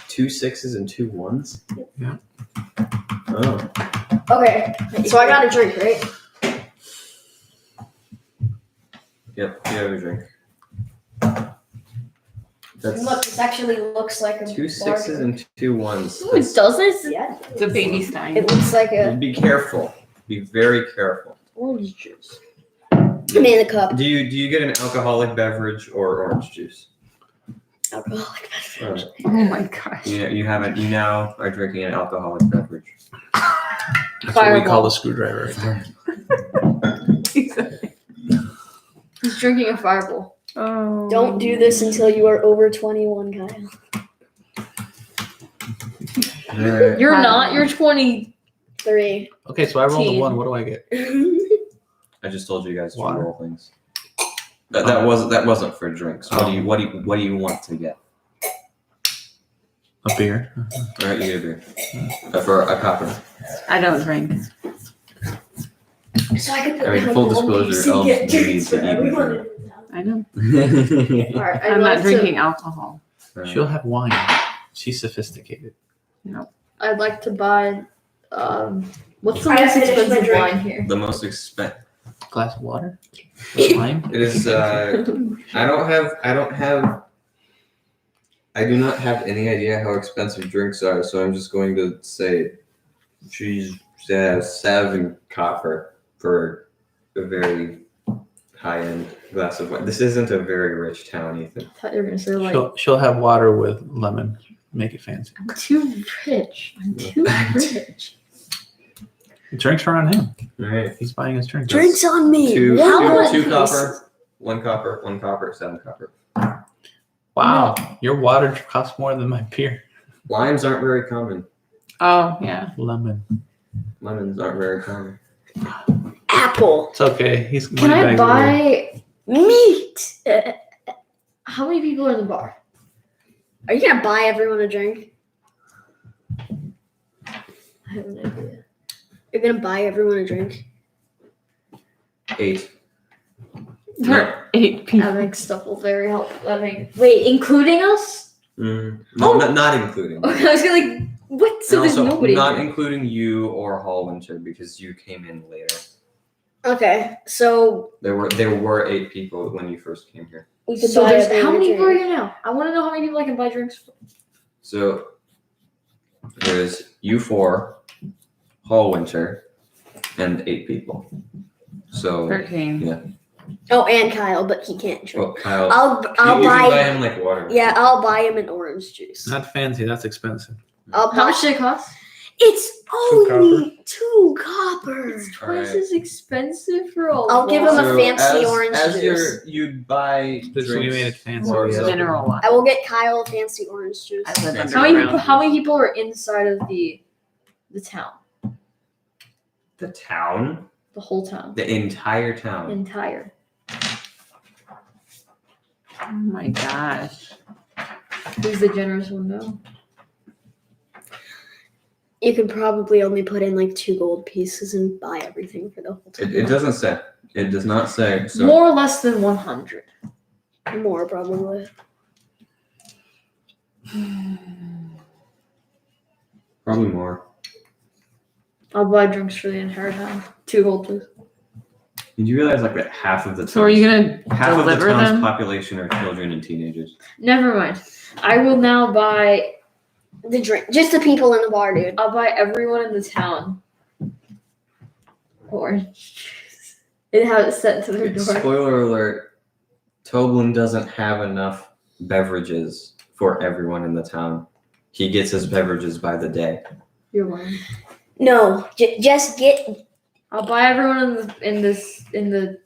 2 6s and 2 1s? Yeah. Oh. Okay. So I got a drink, right? Yep, you have a drink. That's Look, this actually looks like a 2 6s and 2 1s. No, it doesn't. Yeah. It's a baby stein. It looks like a Be careful. Be very careful. Orange juice. banana cup. Do you get an alcoholic beverage or orange juice? Alcoholic beverage. Oh my gosh. You haven't. You now are drinking an alcoholic beverage. That's what we call Fireball. a screwdriver right there. He's drinking a fireball. Oh. Don't do this until you are over 21, Kyle. Alright. You're Fireball. not. You're 20. 3. Okay, so I rolled a Teen. 1. What do I get? I just told you guys to Water. roll things. That wasn't for drinks. What do you want to get? A beer. All right, you get a beer. For a copper. I don't drink. So I could put I mean, down full gold disclosure, piece and elves get do need drinks to for eat everyone beer. in the town. I know. All right. I'd I'm like not drinking alcohol. She'll have wine. She's sophisticated. I'd like to buy. What's the I most finished my expensive drink. wine here? The most expensive. Glass of water. With lime. It is. I do not have any idea how expensive drinks are, so I'm just going to say she's 7 copper for a very high-end glass of wine. This isn't a very rich town, Ethan. I thought you were gonna say like She'll have water with lemon. Make it fancy. I'm too rich. I'm too rich. The drinks are on him. All right. He's buying his drink. Drinks on me. Two One two piece. copper, 1 copper, 1 copper, 7 copper. Wow, your water costs more than my beer. Limes aren't very common. Oh, yeah. Lemon. Lemons aren't very common. Apple. It's okay. He's Can money I bags away. buy? Meat. How many people are in the bar? Are you gonna buy everyone a drink? I have an idea. You're gonna buy everyone a drink? 8. There are 8 people. That makes stuff will very help. Wait, including us? No, Oh. not including. Okay, I was gonna like, what? So And there's also nobody. not here. including you or Hallwinter because you came in later. Okay, so There were 8 people when you first came here. we could So buy there's everyone how a many people are drink. here now? I want to know how many people I can buy drinks for. So there's you 4, Hallwinter, and 8 people. So 13. yeah. Oh, and Kyle, but he can't drink. Well, Kyle, I'll you can buy. buy him like water. Yeah, I'll buy him an orange juice. Not fancy. That's expensive. I'll How buy. much did it cost? It's copper. only 2 copper. It's Alright. twice as expensive for a I'll give him a So fancy as, orange as juice. you'd buy This drinks we made it fancy. for Yeah. yourself. Mineral water. I will get Kyle a fancy orange juice. I live Fancy. underground. How many people are inside of the town? The town, The whole town. the entire town. Entire. Oh my gosh. Who's the generous one? No. You could probably only put in like 2 gold pieces and buy everything for the whole time. It doesn't say. It does not say. So More or less than 100. More probably. probably more. I'll buy drinks for the entire town. 2 gold, please. Did you realize like that half of the So are you gonna half of the deliver town's them? population are children and teenagers? Never mind. I will now buy. The drink, just the people in the bar, dude. I'll buy everyone in the town orange juice. It has it sent to their door. Spoiler alert: Toblin doesn't have enough beverages for everyone in the town. He gets his beverages by the day. You're lying. No, just get. I'll buy everyone in the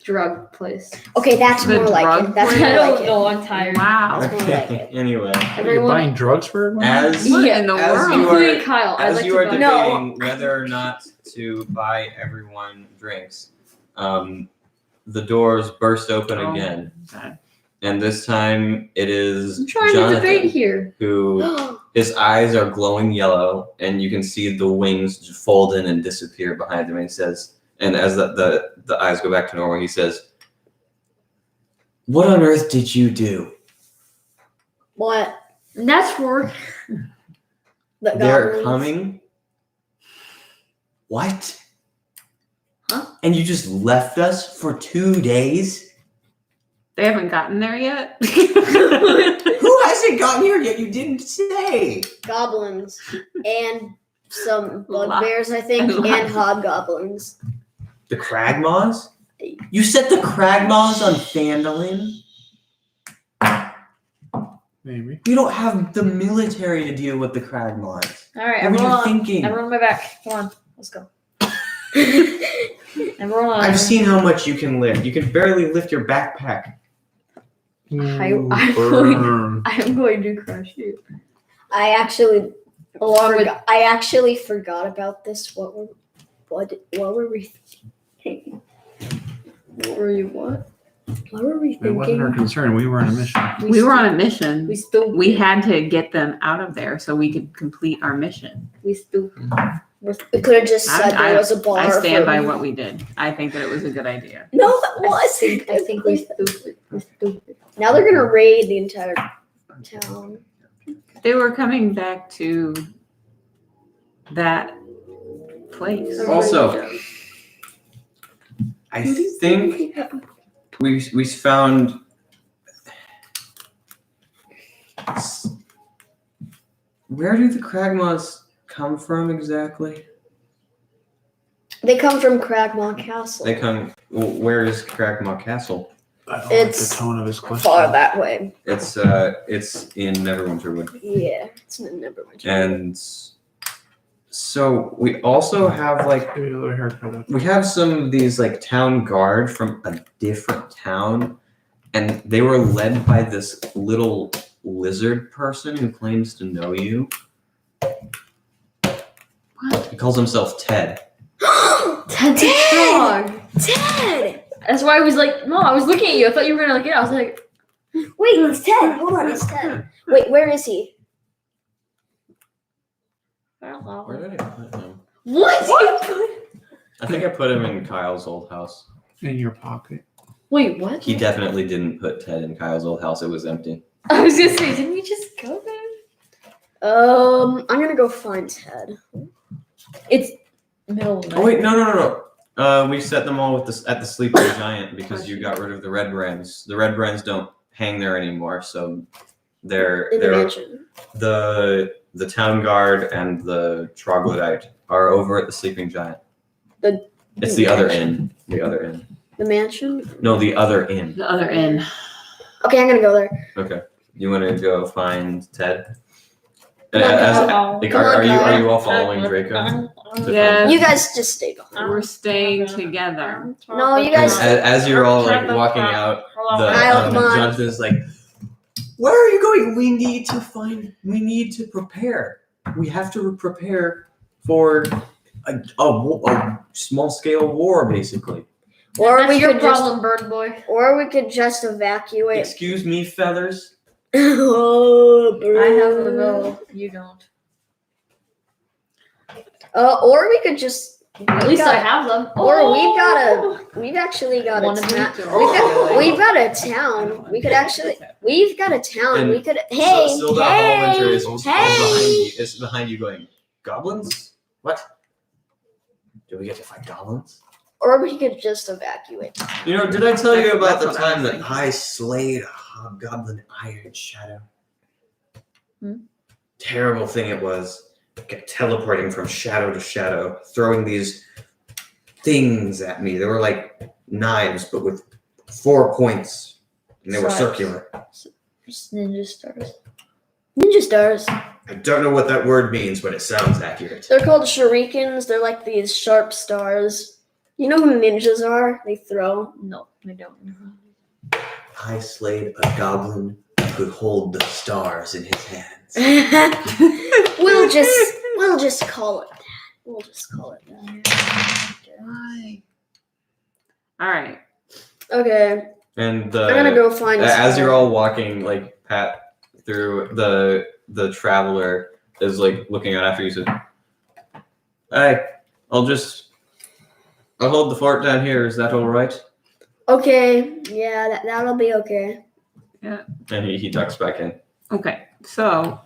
drug place. Okay, that's The more like drug it. That's I more don't like it. know. I'm tired. Wow. That's more like it. Anyway, You're Everyone, buying drugs for everyone? as What Yeah, in the as world? you are- including Kyle. I'd as like you to are buy. debating whether or not to buy everyone drinks, the doors burst open Oh. again, God. and this time it is I'm trying Jonathan, to debate here. who his eyes are glowing yellow, and you can see the wings just fold in and disappear behind him. And he says, and as the eyes go back to normal, he says, "What on earth did you do? What? And that's for The They're goblins? coming? What? Huh? And you just left us for 2 days? They haven't gotten there yet. Who hasn't gotten here yet? You didn't say." Goblins and some Lot. bugbears, I think, Lot. and hobgoblins. The Cragmaws? You set the Cragmaws on Phandelver? Maybe. You don't have the military to deal with the Cragmaws. all right. What were you Everyone, thinking? everyone on my back. Come on, let's go. Everyone on. I've seen how much you can lift. You can barely lift your backpack. Ooh, I'm burn. I'm going to crush you. I actually Along with I actually forgot about this. What were we thinking? what were you? What? What were we It wasn't our thinking? concern. We were on a mission. We were on a mission. We still. We had to get them out of there so we could complete our mission. We still. We could have just said there was a bar. I stand for- by what we did. I think that it was a good idea. No, it was. I think we stupid. We're stupid. Now they're gonna raid the entire town. They were coming back to that place. Also, I think we found. Where do the Cragmaws come from exactly? They come from Cragmaw Castle. They come. Where is Cragmaw Castle? I don't It's like the tone of his question. Far that way. It's in Neverwinterwood, Yeah, it's never much. and so we also have like Give you a little haircut. we have some of these like town guard from a different town, and they were led by this little lizard person who claims to know you. What? He calls himself Ted. Ted's Ted! strong. Ted! That's why I was like, no, I was looking at you. I thought you were gonna like it. I was like, Wait, it's Ted. Hold on, it's Ted. Wait, where is he? Where did I put him? what? I think I put him in Kyle's old house. In your pocket. Wait, what? He definitely didn't put Ted in Kyle's old house. It was empty. I was gonna say, didn't we just go there? I'm gonna go find Ted. It's middle of the night. Oh wait, no. We set them all with at the Sleeping Giant because you got rid of the Red Brands. The Red Brands don't hang there anymore, so In the they're mansion. the town guard and the troglodyte are over at the Sleeping Giant. It's the other inn. The other inn. The mansion? No, the other inn. The other inn. Okay, I'm gonna go there. Okay. You want to go find Ted? Come on, Like, Come on, are Kyle. you all following Draco? Yeah. You guys just stay behind. We're staying together. No, you guys. As you're all like walking out, Kyle, come on. Jonathan's like, "Where are you going? We need to prepare. We have to prepare for a small scale war, basically." Or That's we your could problem, bird boy. or we could just evacuate. Excuse me, feathers. Oh, I have a go. You don't. Or we could just. At least I have them. Or we've actually got One a of town. each. We've got a town. We could actually. We've got a town. And We could. Hey, Silda Hallwinter is hey. behind you, going, "Goblins? What? Do we get to fight goblins?" Or we could just evacuate. You know, did I tell you about That's the what I time was that thinking. I slayed a hobgoblin Iron Shadow? Terrible thing it was. Kept teleporting from shadow to shadow, throwing these things at me. They were like knives, but with 4 points, and they were Swords. circular. Just ninja stars. Ninja stars. I don't know what that word means, but it sounds accurate. They're called shurikens. They're like these sharp stars. You know who ninjas are? They throw. No, I don't. I slayed a goblin who could hold the stars in his hands. we'll just call it that. We'll just call it that. Why? All right. Okay, And I'm gonna go find. as you're all walking, like Pat through the traveler is like looking out after you. Said, "Hey, I'll hold the fort down here. Is that all right?" Okay, yeah, that'll be okay. And he ducks back in. Okay. So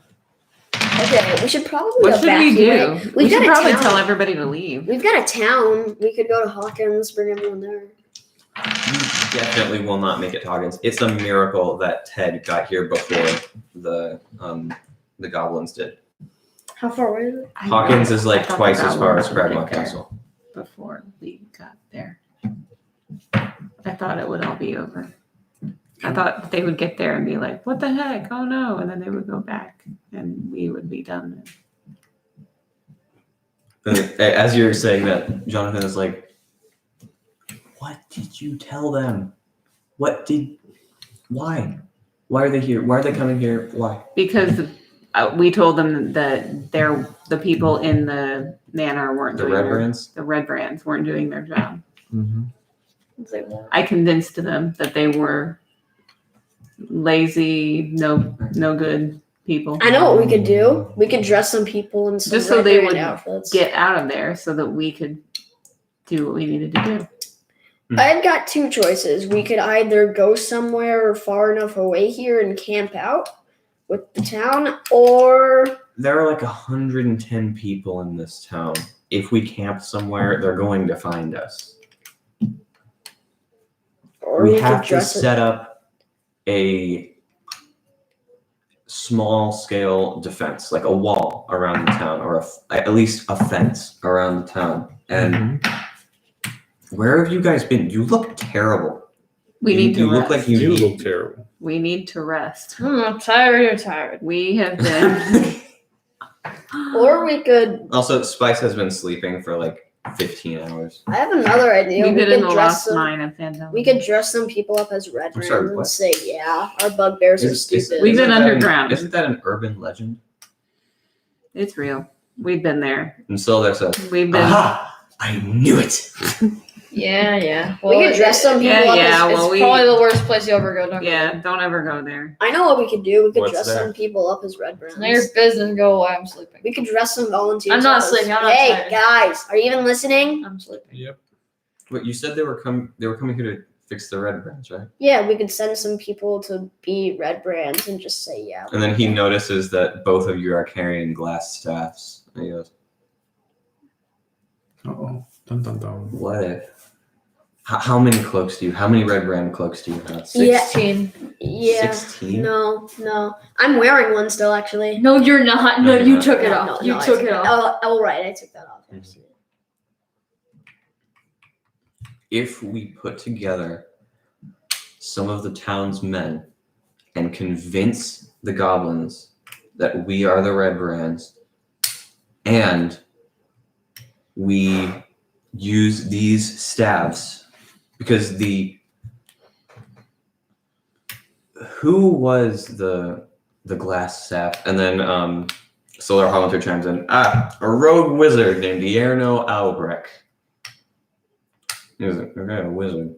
Okay, we should probably what should we evacuate. do? We've We should got a probably town. tell everybody to leave. We've got a town. We could go to Hawkins, bring everyone there. You definitely will not make it to Hawkins. It's a miracle that Ted got here before the goblins did. How far away is it? Hawkins is like I thought twice the as far as goblins would Cragmaw get there Castle. before we got there. I thought it would all be over. I thought they would get there and be like, "What the heck? Oh no!" And then they would go back, and we would be done. And as you're saying that, Jonathan is like, "What did you tell them? Why? Why are they here? Why are they coming here? Why?" Because we told them that the people in the manor weren't The doing Red their, Brands? the Red Brands weren't doing their job. Mm-hmm. They won't. I convinced them that they were lazy, no good people. I know what we could do. We could dress some people in some Just so Red they Band would outfits. Get out of there so that we could do what we needed to do. I've got two choices. We could either go somewhere far enough away here and camp out with the town, or There are like 110 people in this town. If we camp somewhere, they're going to find us. We could have to dress it. set up a small scale defense, like a wall around the town, or at least a fence around the town. And where have you guys been? You look terrible. We need to You rest. look like you You need. look terrible. We need to rest. I'm tired. You're tired. We have been. Or we could. Also, Spice has been sleeping for like 15 hours. I have another idea. We've been in the could last some. line of Phandelver. We could dress some people up as red I'm sorry, Brands and what? say, "Yeah, our bugbears are stupid." We've been isn't that underground. Isn't that an urban legend? It's real. We've been there. And so there says, We've been. "Aha! I knew it." Yeah. We could dress some people Yeah, up yeah, as. It's well, probably the worst place you ever go. Don't Yeah, don't ever go there. I know what we could do. We could What's dress there? some people up as red Brands. None of your business. Go away. I'm sleeping. We could dress some volunteers. I'm not up as- sleeping, I'm not hey tired. guys, are you even listening? I'm sleeping. Yep. But you said they were coming here to fix the Red Brands, right? Yeah, we could send some people to be red Brands and just say, "Yeah." And then he notices that both of you are carrying glass staffs. And he goes, Uh-oh. Dun, dun, dun. "What if? How many cloaks do you? How many Red Brand cloaks do you have? Yeah. 16. Yeah. 16? No. I'm wearing one still, actually. No, you're not. No, No, you're you not. took it No, off. no, you no, I took it off. Oh, right. I took that off. Mhm. if we put together some of the town's men and convince the goblins that we are the Red Brands, and we use these staves, because who was the glass staff? And then Solar Hollanter chimes in. A rogue wizard named Yerno Albrecht. He was like, okay, a wizard.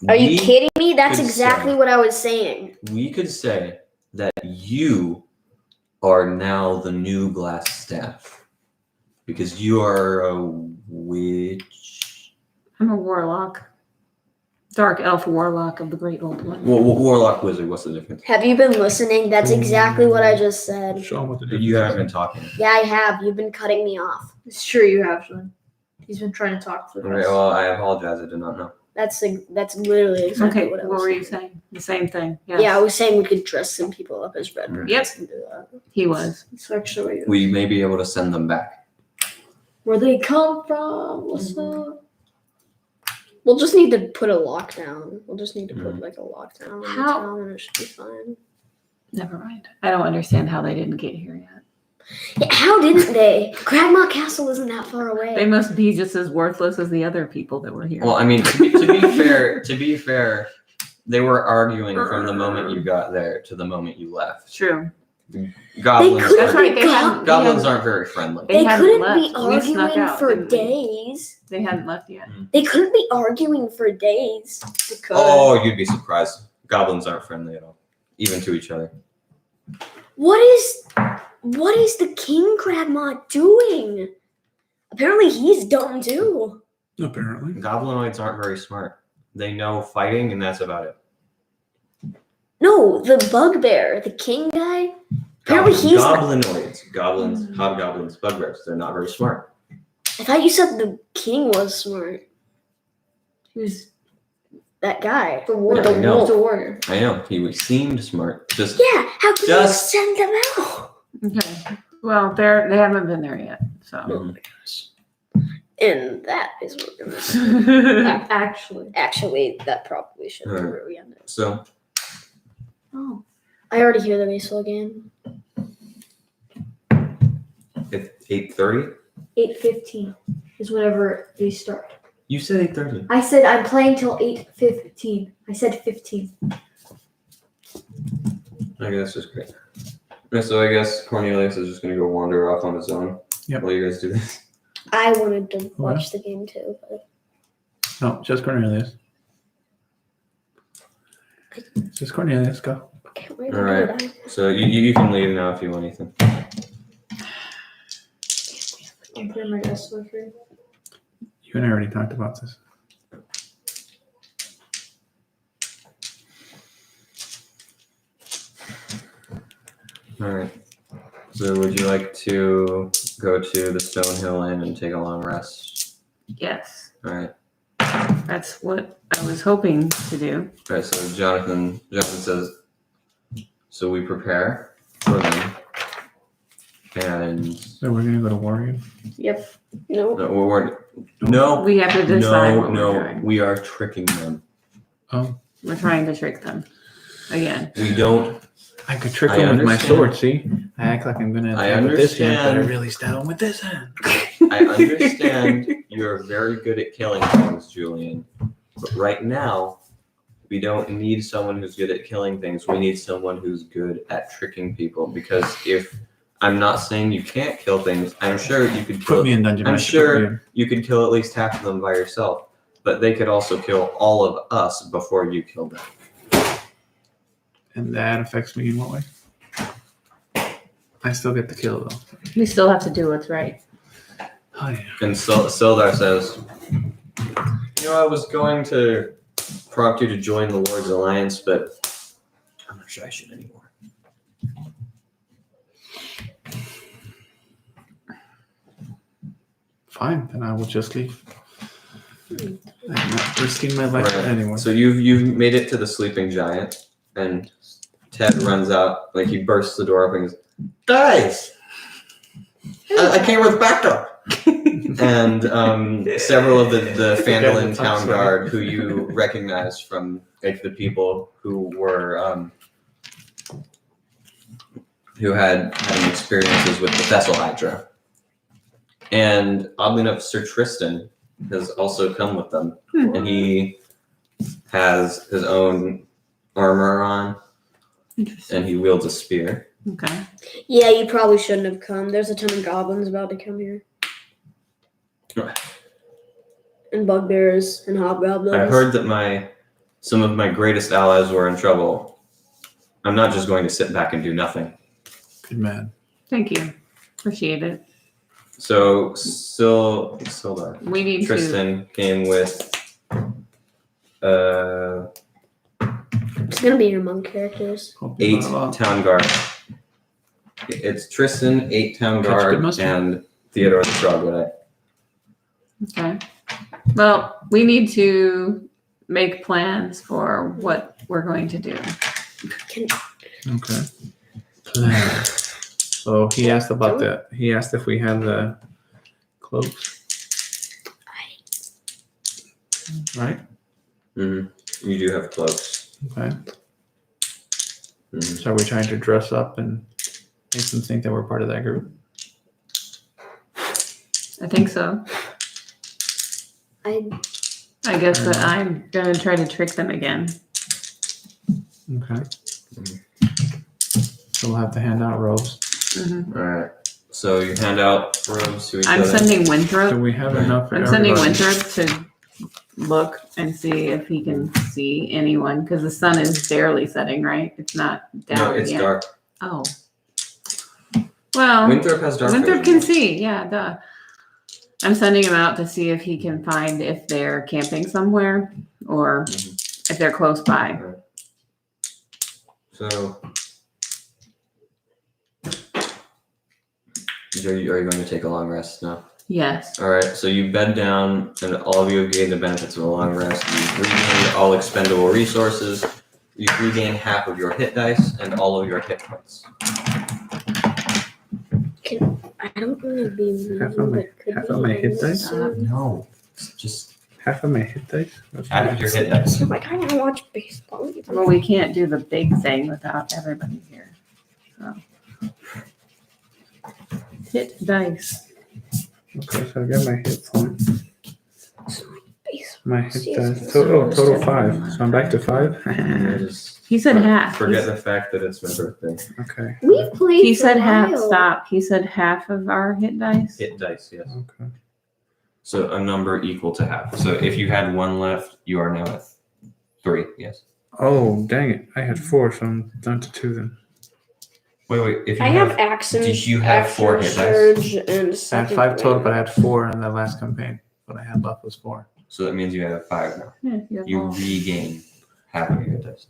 Are you We kidding me? That's could exactly say- what I was saying. We could say that you are now the new glass staff because you are a witch. I'm a warlock. Dark elf warlock of the Great Old One. Warlock wizard. What's the difference? Have you been listening? That's exactly what I just said. Show him what to do. You haven't been talking. Yeah, I have. You've been cutting me off. It's true, you have, Sean. He's been trying to talk for the Okay, past. well, I apologize. I did not know. That's literally exactly Okay, what I what was were you saying. saying? The same thing. Yes. Yeah, I was saying we could dress some people up as red birds. Yep. And do that. He was. It's actually We may be able to send them back. where they come from. What's up? We'll just need to put a lockdown. We'll just need to put Mhm. like a lockdown on the How- town and it should be fine. Never mind. I don't understand how they didn't get here yet. Yeah, how didn't they? Cragmont Castle isn't that far away. They must be just as worthless as the other people that were here. Well, I mean, to be fair, they were arguing from the moment you got there to the moment you left. True. Goblins. couldn't That's right. be They hadn't, Goblins aren't very friendly. They hadn't couldn't left. be We snuck arguing out, for didn't we? days. They hadn't left yet. They couldn't be arguing for days. They could. Oh, you'd be surprised. Goblins aren't friendly at all, even to each other. What is the King Cragmont doing? Apparently he's dumb too. Apparently. Goblinoids aren't very smart. They know fighting, and that's about it. No, the bugbear, the king guy. Apparently he's. Goblinoids, goblins, hobgoblins, bugbears. They're not very smart. I thought you said the king was smart. Who's That guy. the warrior? I know. The warrior. I know he seemed smart. Just Yeah, how could Just- you send them out? Okay. Well, they haven't been there yet. So. Oh my gosh. And that is what we're gonna say. Actually. Actually, that probably should be Alright. where we end it. so. Oh. I already hear the baseball game. It's 8:30. 8:15 is whenever they start. You said 8:30. I said I'm playing till 8:15. I said 15. Okay, that's just great. Okay, so I guess Cornelius is just gonna go wander off on his own. Yep. While you guys do this. I wanted to watch the game too, but No, just Cornelius. Just Cornelius, go. I can't wait All to right. do that. So you can leave now if you want, Ethan. I'm putting my desk for free. You and I already talked about this. All right. So would you like to go to the Stonehill Inn and take a long rest? Yes. All right. That's what I was hoping to do. All right. So Jonathan says, so we prepare for them, and So we're gonna go to Warrior. Yep. No. no, We have to decide what we're no, doing. we are tricking them. Oh, We're trying to trick them. Again. We don't. I could trick I him with my understand. sword. See, I act like I'm gonna I attack with this hand, but I understand. really stab him with this hand. I understand you're very good at killing things, Julian. But right now, we don't need someone who's good at killing things. We need someone who's good at tricking people. Because if I'm not saying you can't kill things, I'm sure you could kill. Put me in dungeon. I'm master, sure- period. You could kill at least half of them by yourself. But they could also kill all of us before you kill them. And that affects me in what way? I still get the kill though. We still have to do what's right. Oh yeah. And Sildar says, I was going to prompt you to join the Lord's Alliance, but I'm not sure I should anymore. Fine, then I will just leave. I'm not risking my life for Right. anyone. So you've made it to the sleeping giant, and Ted runs out, like he bursts the door open and goes, guys, I came with backup. and several of the Phandelver the town top guard who you recognize from like the people who were who had experiences with the Vessel Hydra. And oddly enough, Sir Tristan has also come with them, and he has his own armor on, Interesting. and he wields a spear. Okay. Yeah, you probably shouldn't have come. There's a ton of goblins about to come here. And bugbears and hobgoblins. I heard that some of my greatest allies were in trouble. I'm not just going to sit back and do nothing. Good man. Thank you. Appreciate it. So Sildar. We need to. Tristan came with It's gonna be your monk characters. Hope you 8 brought a lot. town guard. It's Tristan, 8 town Catch guard, good mustard. and Theodore the Troglodyte. Okay. Well, we need to make plans for what we're going to do. Okay. Plan. So he asked about that. He asked if we had the cloaks. Right? Mm-hmm. You do have cloaks. Okay. Mhm. So are we trying to dress up and make them think that we're part of that group? I think so. I guess that I'm going to try to trick them again. Okay. So we'll have to hand out robes. Mm-hmm. All right. So you hand out robes to each I'm other. sending Do Winthrop. we have enough for I'm sending everybody? Winthrop to look and see if he can see anyone because the sun is barely setting, right? It's not down No, it's yet. dark. Oh. Well, Winthrop has dark Winthrop vision. can see. Yeah, duh. I'm sending him out to see if he can find if they're camping somewhere or if they're close by. So, are you going to take a long rest now? Yes. All right. So you bed down, and all of you have gained the benefits of a long rest. You've regained all expendable resources. You regain half of your hit dice and all of your hit points. I don't want to be mean, Half of my- but could half we of my end hit this dice? soon? No, just Half of my hit dice? That's half of your hit dice. I'm like, I want to watch baseball. Well, we can't do the big thing without everybody here. So. Hit dice. Okay, so I got my hit point. Baseball. My hit See, dice. it's Total 5. So I'm back to 5? Just He said half. forget the fact that it's my birthday. Okay. We've played. He for said a half. while. Stop. He said half of our hit dice. Hit dice, yes. Okay. So a number equal to half. So if you had 1 left, you are now at 3. Yes. Oh, dang it. I had 4, so I'm down to 2 then. Wait. If you I have accent. did you have 4 hit dice? surge and I had second 5 total, wing. but I had 4 in the last campaign. What I had left was 4. So that means you have 5 now. Yeah, you have You all. regain half of your hit dice.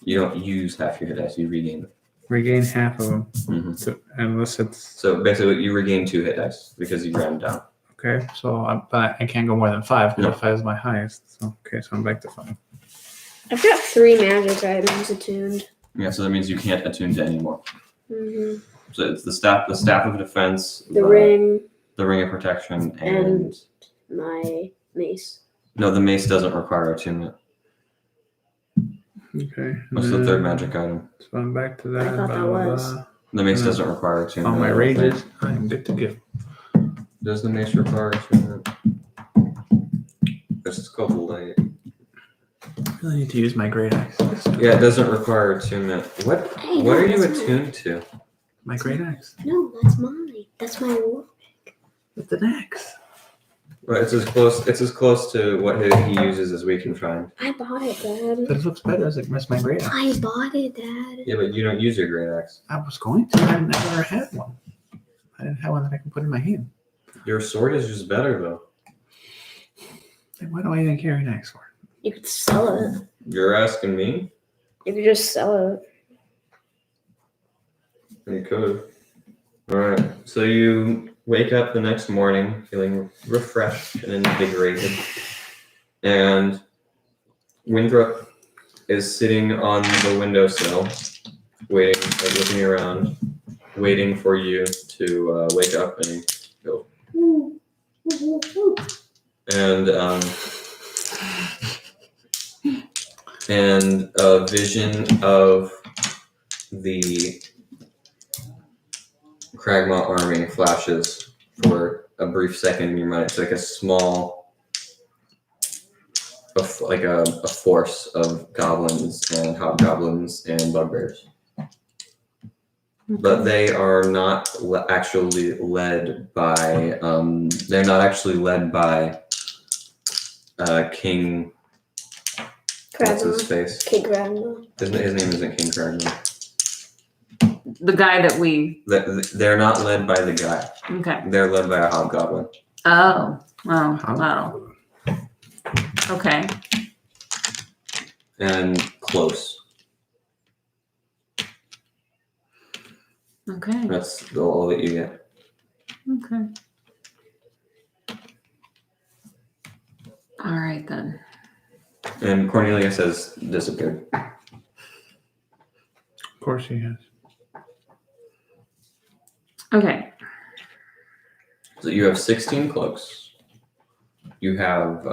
You don't use half your hit dice. You regain them. Regain half of them. Mhm. So, unless it's So basically, you regain 2 hit dice because you round down. okay. So but I can't go more than 5 because No. 5 is my highest. So okay, so I'm back to 5. I've got 3 magic items attuned. Yeah. So that means you can't attune to any more. Hmm. So it's the staff of defense, The ring the ring of protection, and And- my mace. no, the mace doesn't require attunement. Okay. What's the third magic item? So I'm back to that. I thought that blah, blah, was. blah. The mace Yeah. doesn't require attunement. On my I don't think. rages, I'm good to go. Does the mace require attunement? This is called light. I really need to use my great axe. Yeah, it doesn't require attunement. What Hey, What no, are you that's attuned to? My great axe. No, that's mine. That's my war. It's an axe. Well, it's as close to what he uses as we can find. I bought it, Dad. But it looks better as my great axe. I bought it, Dad. Yeah, but you don't use your great axe. I was going to. I never had one. I didn't have one that I can put in my hand. Your sword is just better though. Then why do I even carry an axe for? You could sell it. You're asking me? You could just sell it. You could. Alright. So you wake up the next morning feeling refreshed and invigorated. And Winthrop is sitting on the windowsill, waiting, like looking around. waiting for you to wake up and go. And a vision of the Kragma army flashes for a brief second in your mind. It's like a small, like a force of goblins and hobgoblins and bugbears. But they are not actually led by. They're not actually led by King. What's his face? King Cragma. His name isn't King Kragma. The guy that we. They're not led by the guy. Okay. They're led by a hobgoblin. Oh. Wow. Okay. And close. Okay. That's all that you get. Okay. All right then. And Cornelius has disappeared. Of course he has. Okay. So you have 16 cloaks. You have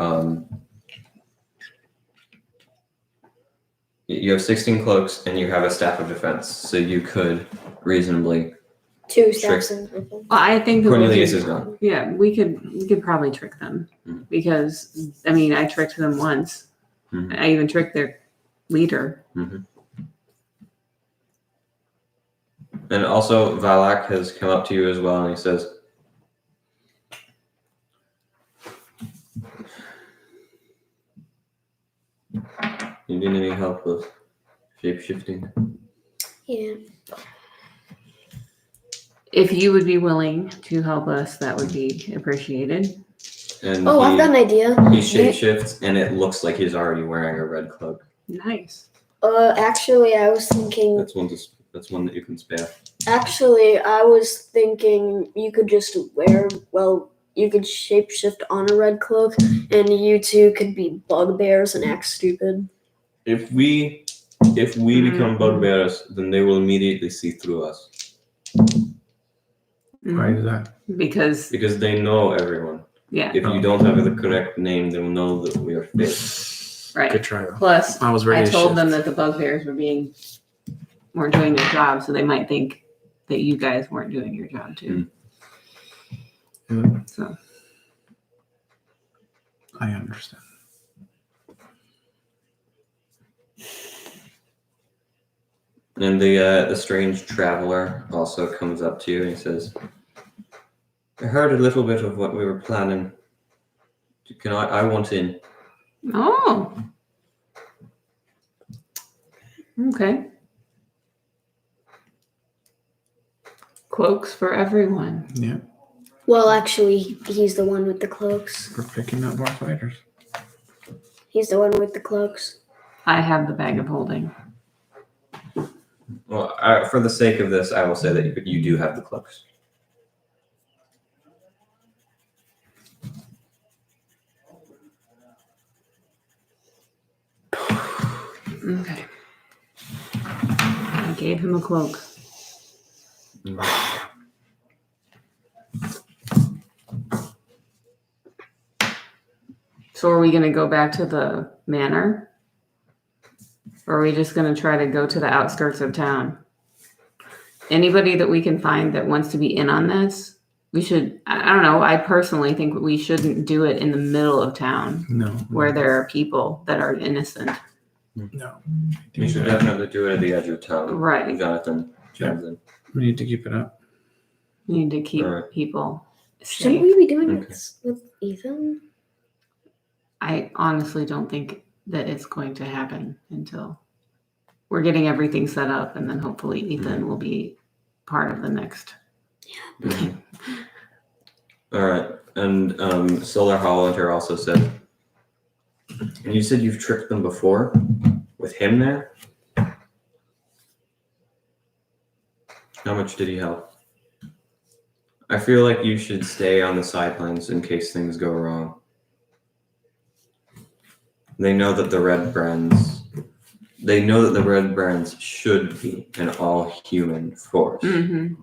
16 cloaks, and you have a staff of defense. So you could reasonably. 2 stacks of defense. Well, I think that Cornelius is gone. Yeah, we could probably trick them because I mean I tricked them once. Mhm. I even tricked their leader. Mm-hmm. And also, Valak has come up to you as well, and he says, "You need any help with shape-shifting?" Yeah. If you would be willing to help us, that would be appreciated. And Oh, I've got an idea. he shapeshifts, and it looks like he's already wearing a red cloak. Nice. Actually, I was thinking. That's one that you can spare. Actually, I was thinking you could just wear. Well, you could shapeshift on a red cloak, and you two could be bugbears and act stupid. If we become bugbears, then they will immediately see through us Why is that? Because because they know everyone. yeah, If you don't have the correct name, they'll know that we are fake. right. Good try. Though. Plus, I was ready I to told shift. them that the bugbears weren't doing their job, so they might think that you guys weren't doing your job too. Yeah, So I understand. And the strange traveler also comes up to you and he says, "I heard a little bit of what we were planning. Can I want in." oh, okay. Cloaks for everyone. Yeah, Well, actually, he's the one with the cloaks. we're picking up more fighters. He's the one with the cloaks. I have the bag of holding. Well, for the sake of this, I will say that you do have the cloaks. Okay. I gave him a cloak. So are we going to go back to the manor? Or are we just going to try to go to the outskirts of town? Anybody that we can find that wants to be in on this, we should, I don't know, I personally think we shouldn't do it in the middle of town No. where there are people that are innocent. No. You should definitely do it at the edge of town. Right. Jonathan. Jonathan. We need to keep it up. We need to keep Alright. people Shouldn't safe. we be doing Okay. this with Ethan? I honestly don't think that it's going to happen until we're getting everything set up, and then hopefully Ethan will be part of the next. Mhm. All right. And Solar Hollander also said, and you said you've tricked them before with him there? How much did he help? I feel like you should stay on the sidelines in case things go wrong. They know that the Red Brands should be an all-human force. Mm-hmm.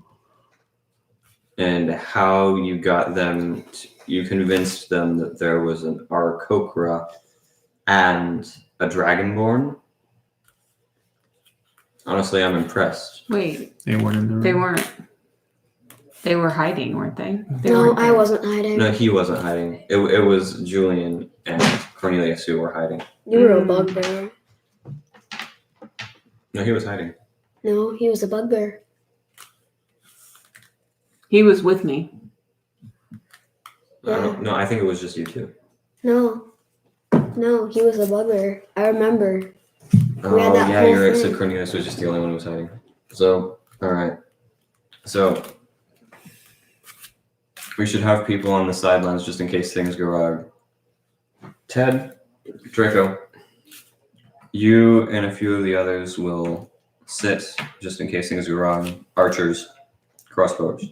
and how you got them. You convinced them that there was an Aarakocra and a Dragonborn. Honestly, I'm impressed. Wait, They weren't in the room. they weren't. They were hiding, weren't they? They No, weren't I there. wasn't hiding. No, he wasn't hiding. It was Julian and Cornelius who were hiding. You were a Mm. bugbear. No, he was hiding. No, he was a bugbear. He was with me. No, I think it was just you two. No, he was a bugbear. I remember. Oh, had that yeah, whole you're right. So thing. Cornelius was just the only one who was hiding. So, all right. So, we should have people on the sidelines just in case things go wrong. Ted, Draco, you and a few of the others will sit just in case things go wrong. Archers, crossbows.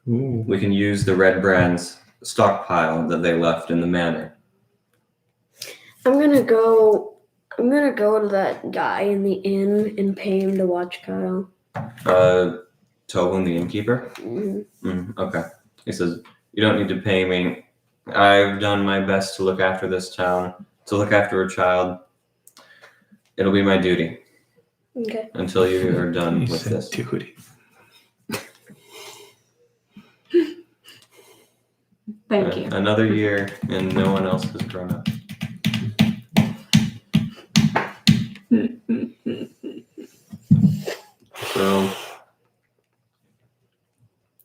Ooh. We can use the Red Brand's stockpile that they left in the manor. I'm gonna go to that guy in the inn and pay him to watch Kyle. Tobin, the innkeeper? Mhm. Okay. He says, you don't need to pay me. I've done my best to look after this town, to look after a child. It'll be my duty Okay. until you are done He with said this. duty. Thank you. Another year, and no one else has grown up. So,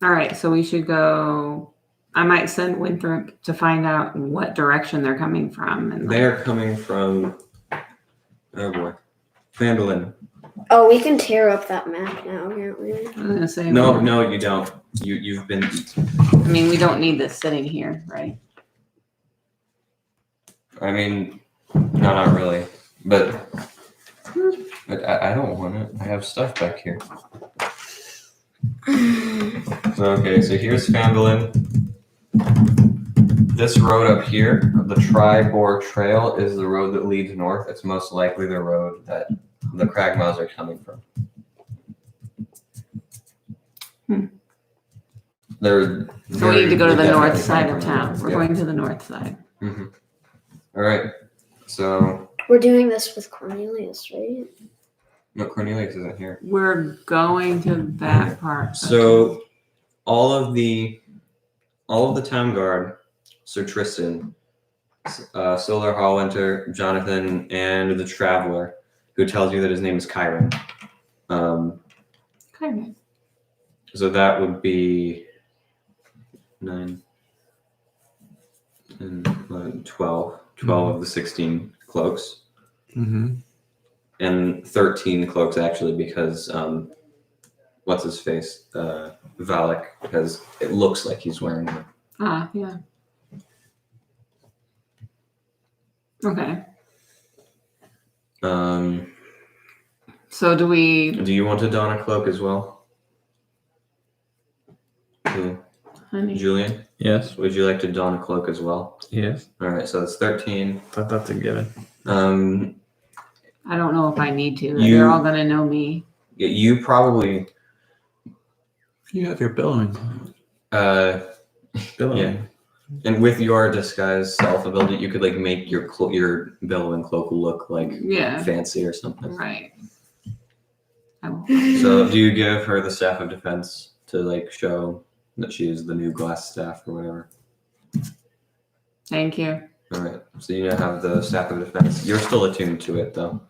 All right, so we should go. I might send Winthrop to find out what direction they're coming from. And they are coming from, oh boy, Phandelver. Oh, we can tear up that map now, can't we? I was gonna say No, you don't. You've been. I mean, we don't need this sitting here, right? I mean, no, not really, but I don't want it. I have stuff back here. So, okay, so here's Phandelver. This road up here, the Tribor Trail, is the road that leads north. It's most likely the road that the Cragmaws are coming from. They're So we need to go to the they're north definitely side coming of from the town. north, We're yeah. going to the north side. All right, so We're doing this with Cornelius, right? no, Cornelius isn't here. We're going to that part. So all of the town guard, Sir Tristan, Solar Hallwinter, Jonathan, and the Traveler, who tells you that his name is Chiron. Okay. So that would be 9, 10, 11, 12 of the 16 cloaks. Mm-hmm. And 13 cloaks actually because what's his face? Valak, because it looks like he's wearing them. Ah, yeah. Okay. So do we? Do you want to don a cloak as well? Who? Honey. Julian? Yes. Would you like to don a cloak as well? Yes. Alright, so that's 13. Thought that's a given. I don't know if I need to. You- They're all gonna know me. Yeah, you probably You have your billowing. yeah. And with your disguise self ability, you could like make your billowing cloak look like Yeah. fancy or something. Right. I will. So do you give her the staff of defense to like show that she is the new glass staff or whatever? Thank you. All right. So you now have the staff of defense. You're still attuned to it though.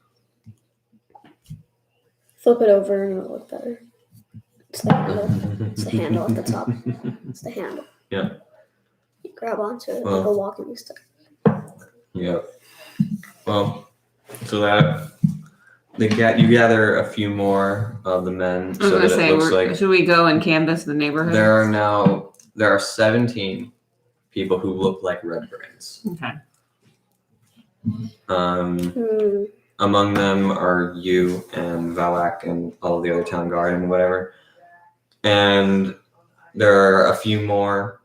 Flip it over and it'll look better. It's the handle. It's the handle at the top. It's the handle. Yeah. You grab onto it Well. like a walking stick. Yep. Well, so that you gather a few more of the men I was so gonna that say, it looks like should we go and canvass the neighborhood? there are 17 people who look like Red Brands. Okay. Among them are you and Valak and all of the other town guard and whatever. And there are a few more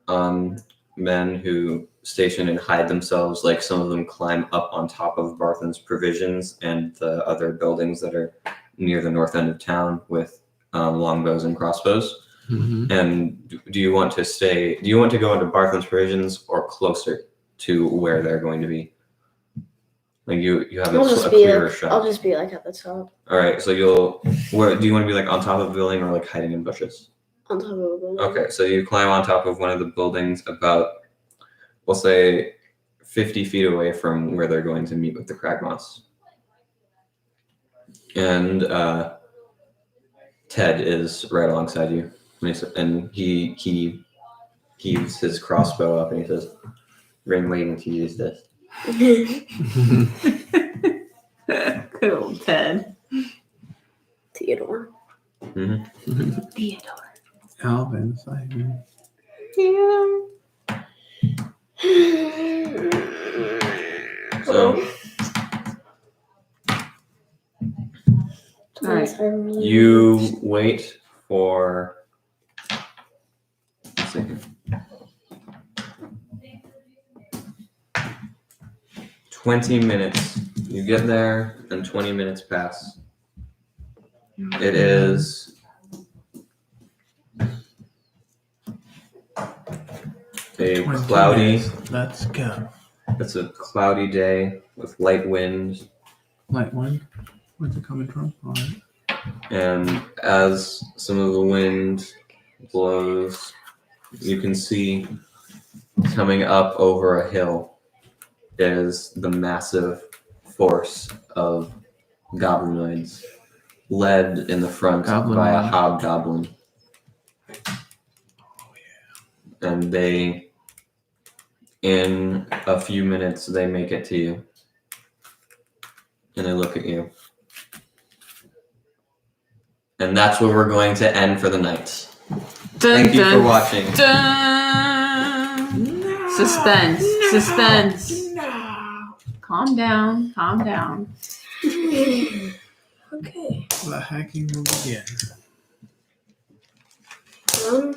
men who station and hide themselves. Like some of them climb up on top of Barthen's provisions and the other buildings that are near the north end of town with longbows and crossbows. Mm-hmm. And do you want to stay? Do you want to go into Barthen's Provisions or closer to where they're going to be? Like you have a clearer shot. I'll just be like at the top. All right, so you'll. Where do you want to be? Like on top of the building or like hiding in bushes? On top of the building. Okay, so you climb on top of one of the buildings about, we'll say, 50 feet away from where they're going to meet with the Kragmoths. And Ted is right alongside you, and he heaves his crossbow up and he says, "Been waiting to use this." Good old Ted. Theodore. Mm-hmm. Theodore. Alvin, Simon. Theodore. So All right. you wait for. Let's see here. 20 minutes. You get there, and 20 minutes pass. It is a 20 cloudy. minutes. Let's go. It's a cloudy day with light wind, Light wind. Where's it coming from? All right. and as some of the wind blows, you can see coming up over a hill is the massive force of goblinoids, led in the front by a Goblinoid. hobgoblin. And they, in a few minutes, they make it to you. And they look at you. And that's where we're going to end for the night. Thank you for watching. Dun. Suspense. Suspense. Calm down. Calm down. Okay. The hacking will begin. So